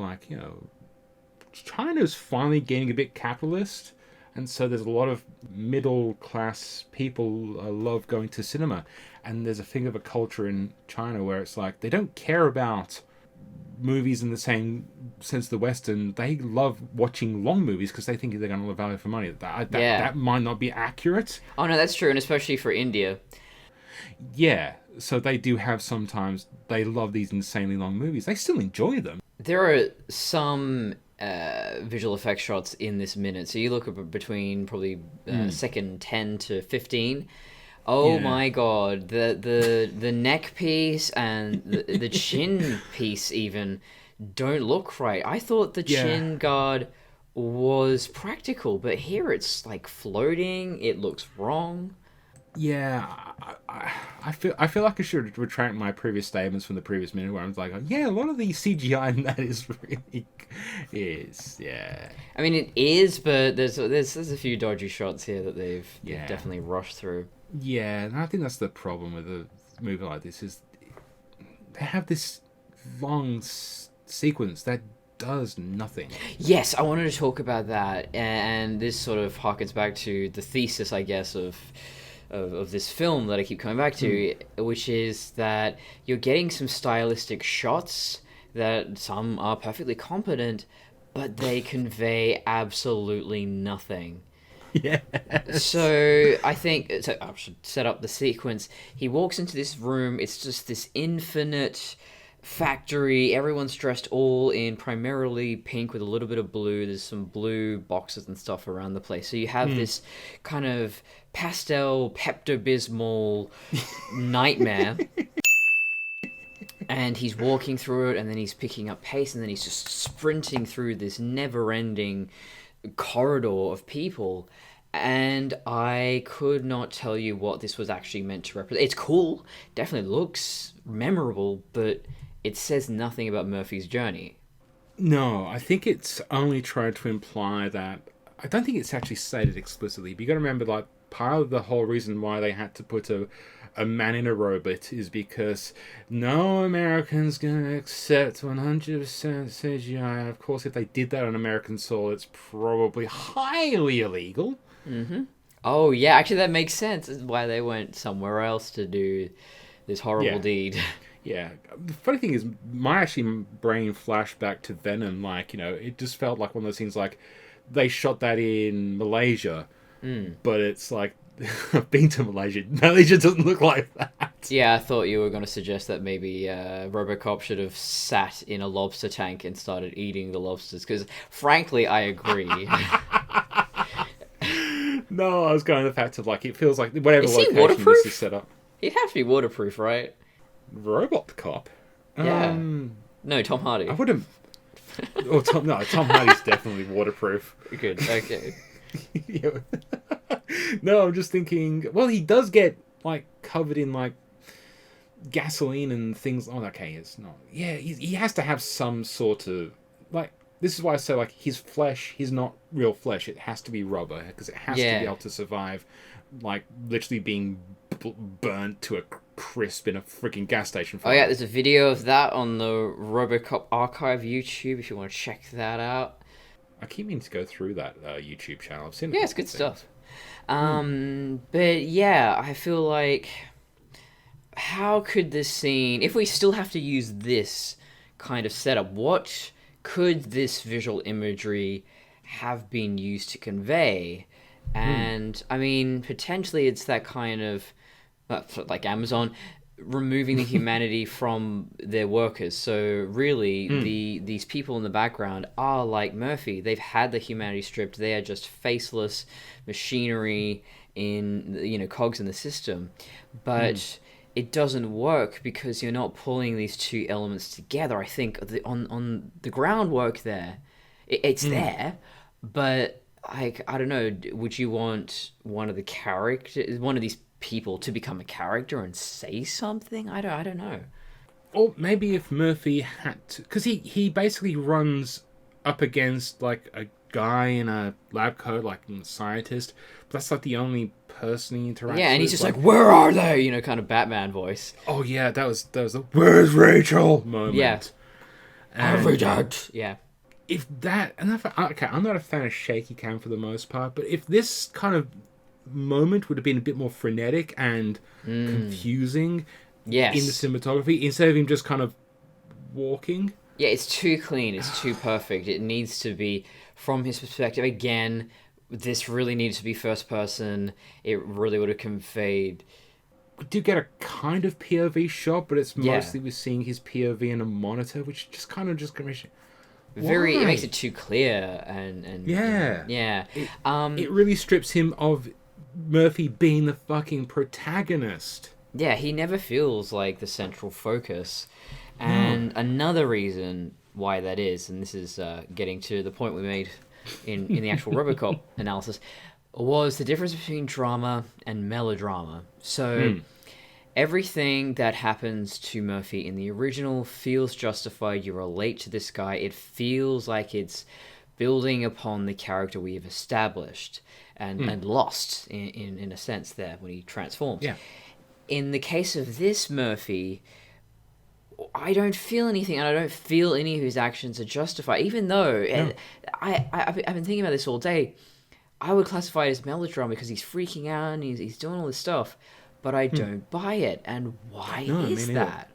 China's finally getting a bit capitalist. And so there's a lot of middle-class people love going to cinema. And there's a thing of a culture in China where it's they don't care about movies in the same sense the Western. They love watching long movies because they think they're going to value for money. That might not be accurate.
Oh, no, that's true, and especially for India.
Yeah, so they do have sometimes... They love these insanely long movies. They still enjoy them.
There are some... visual effects shots in this minute. So you look at between probably second 10 to 15. Oh my god, the neck piece and the chin piece even don't look right. I thought the chin guard was practical, but here it's like floating. It looks wrong.
Yeah, I feel like I should retract my previous statements from the previous minute where I was like, yeah, a lot of the CGI in that is really yeah.
I mean, it is, but there's a few dodgy shots here that they've definitely rushed through.
Yeah, and I think that's the problem with a movie like this is they have this long sequence that does nothing.
Yes, I wanted to talk about that, and this sort of harkens back to the thesis, I guess, of this film that I keep coming back to, which is that you're getting some stylistic shots that some are perfectly competent, but they convey absolutely nothing.
Yeah.
So I should set up the sequence. He walks into this room. It's just this infinite factory. Everyone's dressed all in primarily pink with a little bit of blue. There's some blue boxes and stuff around the place. So you have this kind of pastel Pepto-Bismol nightmare. And he's walking through it, and then he's picking up pace, and then he's just sprinting through this never-ending corridor of people. And I could not tell you what this was actually meant to represent. It's cool, definitely looks memorable, but it says nothing about Murphy's journey.
No, I think it's only tried to imply that. I don't think it's actually stated explicitly, but you got to remember, like, part of the whole reason why they had to put a man in a robot is because no American's going to accept 100% CGI. Of course, if they did that on American soil, it's probably highly illegal.
Mm-hmm. Oh, yeah, actually that makes sense. This is why they went somewhere else to do this horrible deed.
Yeah. The funny thing is, my brain flashed back to Venom. Like, it just felt like one of those things like they shot that in Malaysia, but it's like, I've been to Malaysia. Malaysia doesn't look like that.
Yeah, I thought you were going to suggest that maybe Robocop should have sat in a lobster tank and started eating the lobsters, because frankly, I agree.
No, I was going to the fact of, like, it feels like whatever
Is he
location
waterproof?
this is set up.
He'd have to be waterproof, right?
Robot Cop?
Yeah. No, Tom Hardy.
I wouldn't... Tom Hardy's definitely waterproof.
Good, okay.
Yeah. No, I'm just thinking... Well, he does get, like, covered in, like, gasoline and things... Oh, okay, it's not... Yeah, he has to have some sort of... Like, this is why I say, like, his flesh, he's not real flesh. It has to be rubber, because it has to be able to survive, like, literally being burnt to a crisp in a freaking gas station fire.
Oh, yeah, there's a video of that on the Robocop Archive YouTube, if you want to check that out.
I keep meaning to go through that YouTube channel. I've seen it.
Yeah, it's good stuff. But yeah, I feel like, how could this scene, if we still have to use this kind of setup, what could this visual imagery have been used to convey? And I mean, potentially it's that kind of, like Amazon, removing the humanity from their workers. So really, these people in the background are like Murphy. They've had the humanity stripped. They are just faceless machinery in, cogs in the system. But it doesn't work because you're not pulling these two elements together. I think on the groundwork there, it's there, but I don't know. Would you want one of these people to become a character and say something? I don't know.
Or maybe if Murphy had to... Because he basically runs up against, like, a guy in a lab coat, like a scientist. But that's, like, the only person he interacts with.
Yeah, and he's just like, where are they? Kind of Batman voice.
Oh, yeah, that was the where's Rachel moment.
Yeah.
And
Yeah.
If that... Okay, I'm not a fan of shaky cam for the most part, but if this kind of moment would have been a bit more frenetic and confusing in the cinematography, instead of him just kind of walking.
Yeah, it's too clean, it's too perfect. It needs to be from his perspective. Again, this really needs to be first person. It really would have conveyed...
We do get a kind of POV shot, but it's mostly we're seeing his POV in a monitor, which just kind of just...
It makes it too clear and
yeah. It really strips him of Murphy being the fucking protagonist.
Yeah, he never feels like the central focus. And another reason why that is, and this is getting to the point we made in the actual Robocop analysis, was the difference between drama and melodrama. So everything that happens to Murphy in the original feels justified. You relate to this guy. It feels like it's building upon the character we have established and lost in a sense there when he transforms.
Yeah.
In the case of this Murphy, I don't feel anything, and I don't feel any of his actions are justified, even though I've been thinking about this all day. I would classify it as melodrama because he's freaking out and he's doing all this stuff, but I don't buy it. And why is that?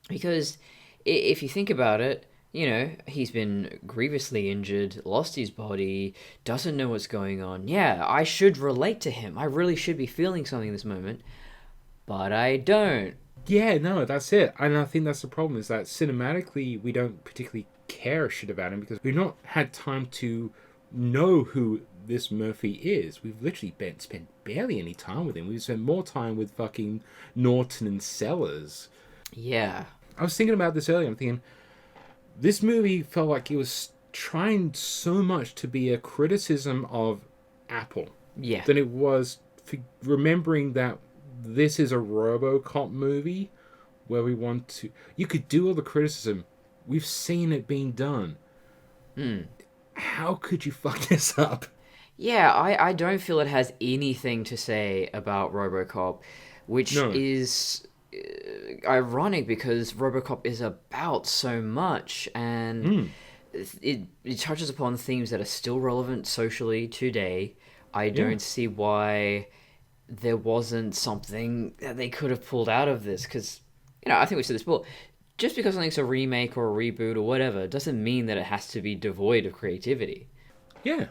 Because if you think about it, you know, he's been grievously injured, lost his body, doesn't know what's going on. Yeah, I should relate to him. I really should be feeling something in this moment, but I don't.
Yeah, no, that's it. And I think that's the problem, is that cinematically we don't particularly care a shit about him because we've not had time to know who this Murphy is. We've literally spent barely any time with him. We've spent more time with fucking Norton and Sellers.
Yeah.
I was thinking about this earlier. I'm thinking, this movie felt like it was trying so much to be a criticism of Apple.
Yeah.
Than it was remembering that this is a RoboCop movie where we want to... You could do all the criticism. We've seen it being done. How could you fuck this up?
Yeah, I don't feel it has anything to say about RoboCop, which is ironic because RoboCop is about so much, and it touches upon themes that are still relevant socially today. I don't see why there wasn't something that they could have pulled out of this, because, you know, I think we said this before, just because something's a remake or a reboot or whatever doesn't mean that it has to be devoid of creativity.
Yeah.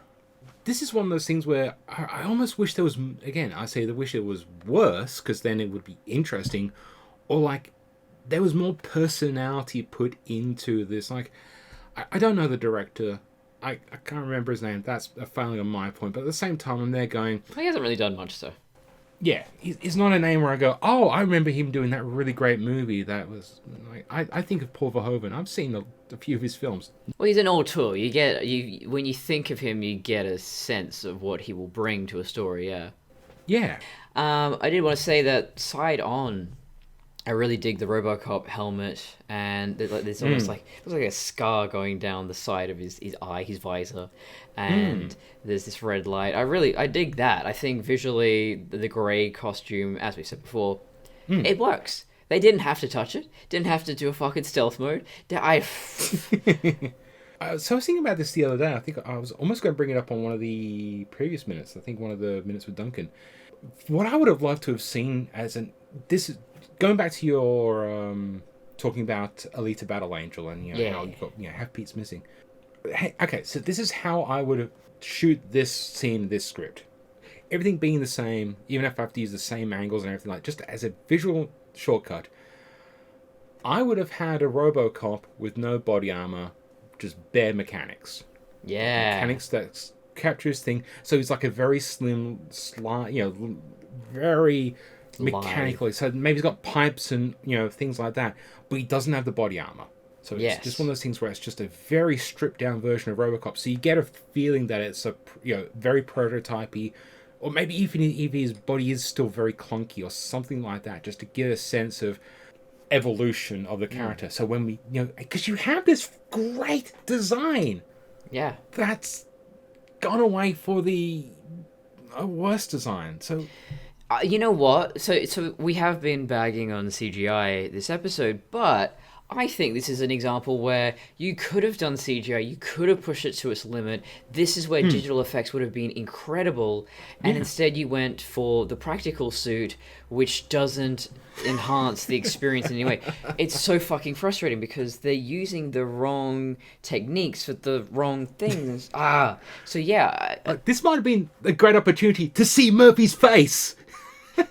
This is one of those things where I almost wish there was, again, I say I wish it was worse, because then it would be interesting, or like there was more personality put into this. Like, I don't know the director. I can't remember his name. That's a failing on my point. But at the same time, I'm there going...
He hasn't really done much, so...
Yeah, he's not a name where I go, oh, I remember him doing that really great movie that was... Like, I think of Paul Verhoeven. I've seen a few of his films.
Well, he's an auteur. When you think of him, you get a sense of what he will bring to a story, yeah.
Yeah.
I did want to say that side on, I really dig the RoboCop helmet, and there's almost like it looks like a scar going down the side of his eye, his visor, and there's this red light. I dig that. I think visually the grey costume, as we said before, it works. They didn't have to touch it. Didn't have to do a fucking stealth mode.
So I was thinking about this the other day. I think I was almost going to bring it up on one of the previous minutes. I think one of the minutes with Duncan. What I would have loved to have seen this is going back to your talking about Alita Battle Angel and how you got half Pete's missing. Hey, okay, so this is how I would have shoot this scene, this script. Everything being the same, even if I have to use the same angles and everything, like just as a visual shortcut, I would have had a RoboCop with no body armor, just bare mechanics.
Yeah.
Mechanics that capture his thing. So he's like a very slim, very mechanically. So maybe he's got pipes and things like that, but he doesn't have the body armor. So it's just one of those things where it's just a very stripped down version of RoboCop. So you get a feeling that it's a very prototypey, or maybe even if his body is still very clunky or something like that, just to get a sense of evolution of the character. So when we because you have this great design, that's gone away for the worst design. So
you know what? So we have been bagging on CGI this episode, but I think this is an example where you could have done CGI, you could have pushed it to its limit. This is where digital effects would have been incredible, and instead you went for the practical suit, which doesn't enhance the experience in any way. It's so fucking frustrating because they're using the wrong techniques for the wrong things. So yeah.
This might have been a great opportunity to see Murphy's face.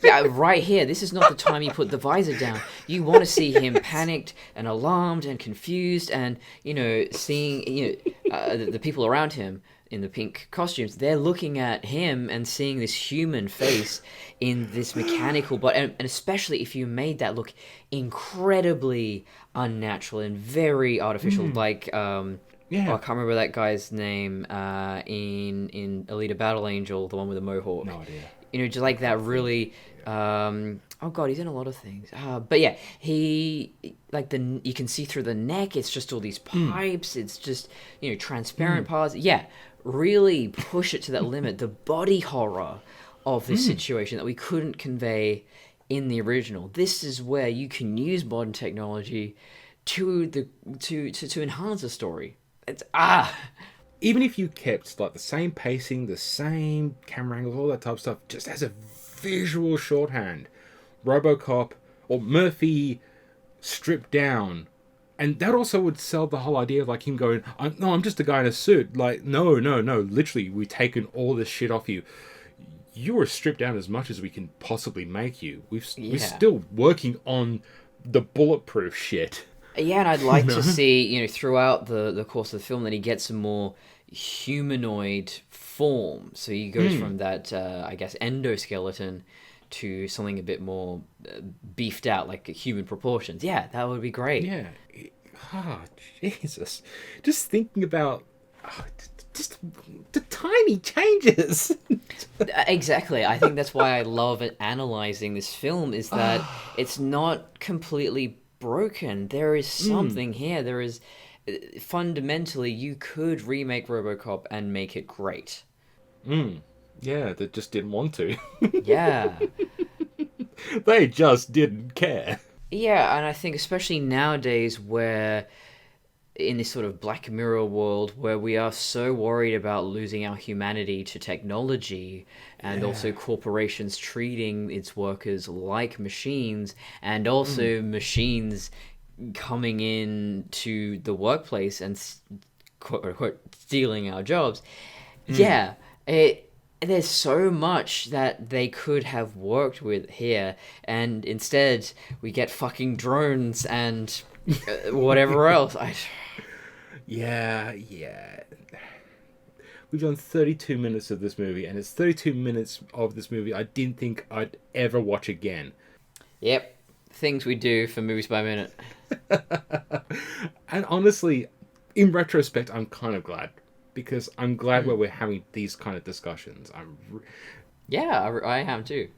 Yeah, right here. This is not the time you put the visor down. You want to see him panicked and alarmed and confused, and seeing the people around him. in the pink costumes, they're looking at him and seeing this human face in this mechanical body, and especially if you made that look incredibly unnatural and very artificial, like
Yeah.
I can't remember that guy's name in Alita Battle Angel, the one with the mohawk.
No idea.
You know, just like that really. Oh god, he's in a lot of things. But yeah, he like you can see through the neck. It's just all these pipes. It's just transparent parts. Yeah, really push it to that limit. The body horror of this situation that we couldn't convey in the original. This is where you can use modern technology to enhance a story. It's
Even if you kept like the same pacing, the same camera angles, all that type of stuff, just as a visual shorthand, Robocop or Murphy stripped down, and that also would sell the whole idea of like him going, I'm just a guy in a suit. Like, no, literally, we've taken all this shit off you. You were stripped down as much as we can possibly make you. We're still working on the bulletproof shit.
Yeah, and I'd like to see, throughout the course of the film that he gets a more humanoid form. So he goes from that, I guess, endoskeleton to something a bit more beefed out, like human proportions. Yeah, that would be great.
Yeah. Jesus. Just thinking about just the tiny changes.
Exactly. I think that's why I love analyzing this film, is that it's not completely broken. There is something here. There is fundamentally, you could remake RoboCop and make it great.
Yeah, they just didn't want to.
Yeah.
They just didn't care.
Yeah, and I think especially nowadays, where in this sort of Black Mirror world where we are so worried about losing our humanity to technology, and also corporations treating its workers like machines, and also machines coming in to the workplace and quote unquote stealing our jobs. There's so much that they could have worked with here, and instead we get fucking drones and whatever else.
Yeah. We've done 32 minutes of this movie, and it's 32 minutes of this movie I didn't think I'd ever watch again.
Yep. Things we do for Movies by Minute.
And honestly, in retrospect, I'm kind of glad. Because I'm glad where we're having these kind of discussions.
I am too.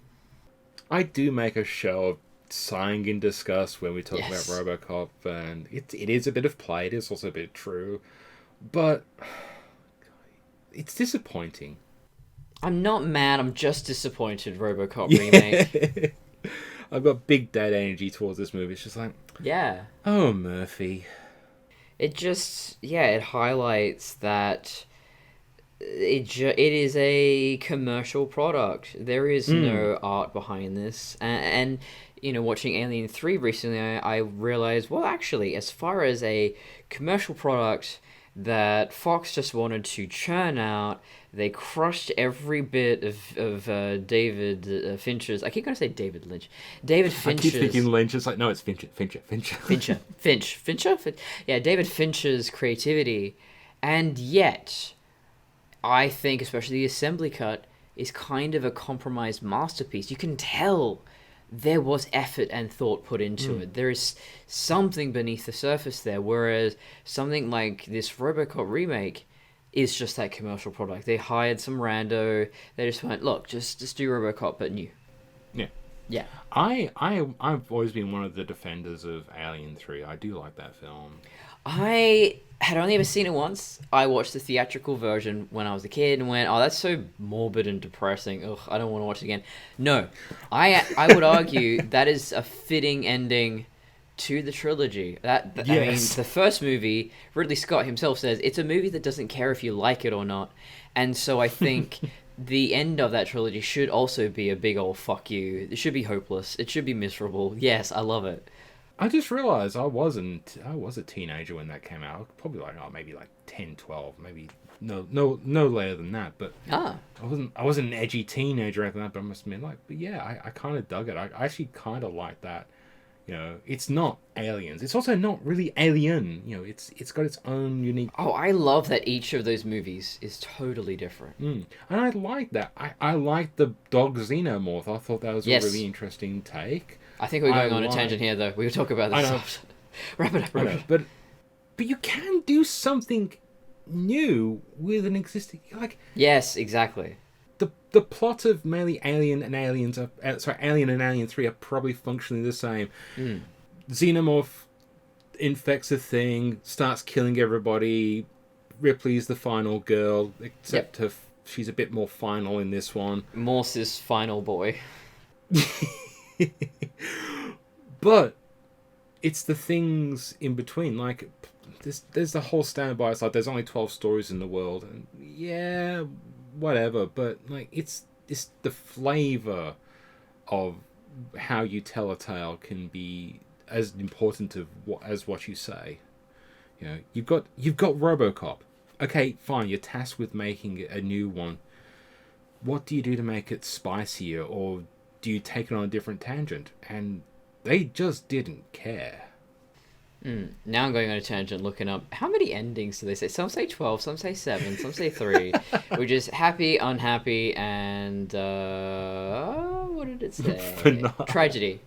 I do make a show of sighing in disgust when we talk about RoboCop, and it is a bit of play, it is also a bit true, but it's disappointing.
I'm not mad, I'm just disappointed. RoboCop remake.
I've got big dad energy towards this movie. It's just like, oh, Murphy.
It just, it highlights that it is a commercial product. There is no art behind this. And watching Alien 3 recently, I realized, well, actually, as far as a commercial product that Fox just wanted to churn out, they crushed every bit of David Fincher's... I keep going to say David Lynch. David Fincher's...
I keep thinking Lynch. It's like, no, it's Fincher.
Fincher? Yeah, David Fincher's creativity. And yet, I think, especially the assembly cut, is kind of a compromised masterpiece. You can tell there was effort and thought put into it. There is something beneath the surface there, whereas something like this RoboCop remake is just that commercial product. They hired some rando. They just went, look, just do RoboCop, but new. Yeah.
I've always been one of the defenders of Alien 3. I do like that film.
I had only ever seen it once. I watched the theatrical version when I was a kid and went, oh, that's so morbid and depressing. Ugh, I don't want to watch it again. No. I would argue that is a fitting ending to the trilogy. I mean, the first movie, Ridley Scott himself says, it's a movie that doesn't care if you like it or not. And so I think the end of that trilogy should also be a big old fuck you. It should be hopeless. It should be miserable. Yes, I love it.
I just realized I was a teenager when that came out. Probably maybe 10, 12, maybe no later than that. But I wasn't an edgy teenager or anything like that. But I must admit, I kind of dug it. I actually kind of liked that, You know, it's not Aliens. It's also not really Alien. You know, it's got its own unique.
Oh, I love that each of those movies is totally different.
And I like that. I like the dog xenomorph. I thought that was
Yes.
a really interesting take.
I think we're going on a tangent here, though. We'll talk about this.
I know.
Stuff. Wrap it up.
I know, but you can do something new with an existing, like,
Yes, exactly.
the plot of mainly Alien and Aliens are, Alien and Alien 3 are probably functionally the same. Xenomorph infects a thing, starts killing everybody. Ripley's the final girl, except she's a bit more final in this one.
Morse's final boy.
But it's the things in between, like there's the whole standby. It's like there's only 12 stories in the world, and yeah, whatever. But like it's the flavor of how you tell a tale can be as important as what you say. You know, you've got RoboCop. Okay, fine. You're tasked with making a new one. What do you do to make it spicier, or do you take it on a different tangent? And they just didn't care.
Now I'm going on a tangent looking up how many endings do they say? Some say 12, some say 7, some say 3. Which is happy, unhappy, and what did it say? Tragedy.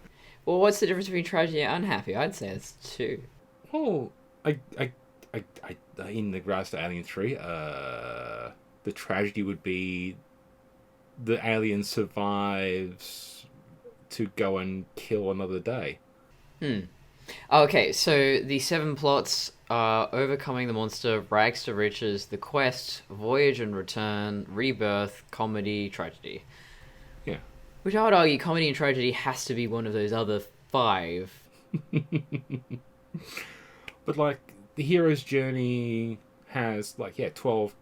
Well, what's the difference between tragedy and unhappy? I'd say it's 2.
Oh, I in regards to Alien 3, the tragedy would be the alien survives to go and kill another day.
Okay, so the 7 plots are overcoming the monster, rags to riches, the quest, voyage and return, rebirth, comedy, tragedy.
Yeah.
Which I would argue comedy and tragedy has to be one of those other 5.
But like the hero's journey has like 10 or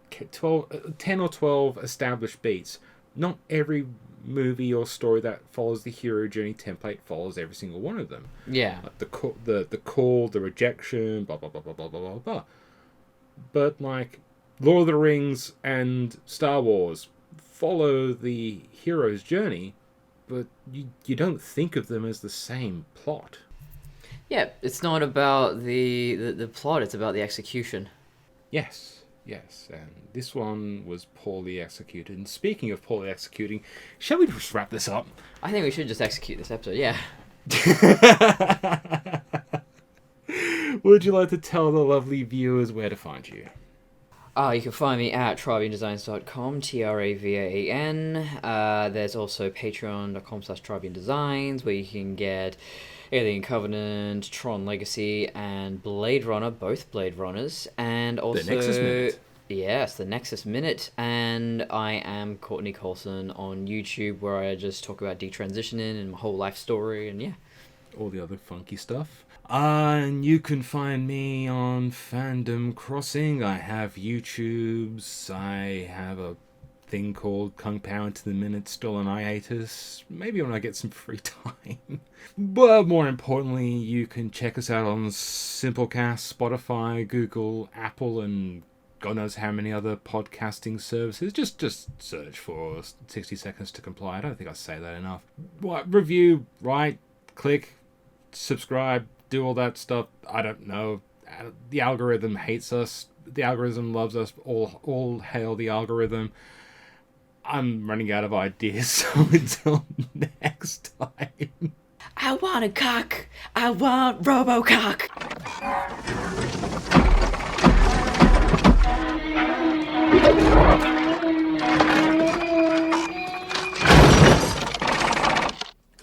12 established beats. Not every movie or story that follows the hero journey template follows every single one of them.
Yeah.
Like the call, the rejection, blah blah blah blah blah blah blah. But like Lord of the Rings and Star Wars follow the hero's journey, but you don't think of them as the same plot.
Yeah, it's not about the plot, it's about the execution.
Yes, and this one was poorly executed. And speaking of poorly executing, shall we just wrap this up?
I think we should just execute this episode, yeah.
Would you like to tell the lovely viewers where to find you?
You can find me at traviandesigns.com, Travan. There's also patreon.com/traviandesigns, where you can get Alien Covenant, Tron Legacy, and Blade Runner, both Blade Runners, and also...
The Nexus Minute.
Yes, the Nexus Minute, and I am Courtney Coulson on YouTube, where I just talk about detransitioning and my whole life story, and yeah.
All the other funky stuff. And you can find me on Fandom Crossing. I have YouTubes. I have a thing called Kung Pao into the Minute, still on hiatus. Maybe when I get some free time. But more importantly, you can check us out on Simplecast, Spotify, Google, Apple, and God knows how many other podcasting services. Just search for 60 Seconds to Comply. I don't think I say that enough. Review, write, click, subscribe, do all that stuff. I don't know. The algorithm hates us. The algorithm loves us. All hail the algorithm. I'm running out of ideas, so until next time.
I want a cock. I want Robocock.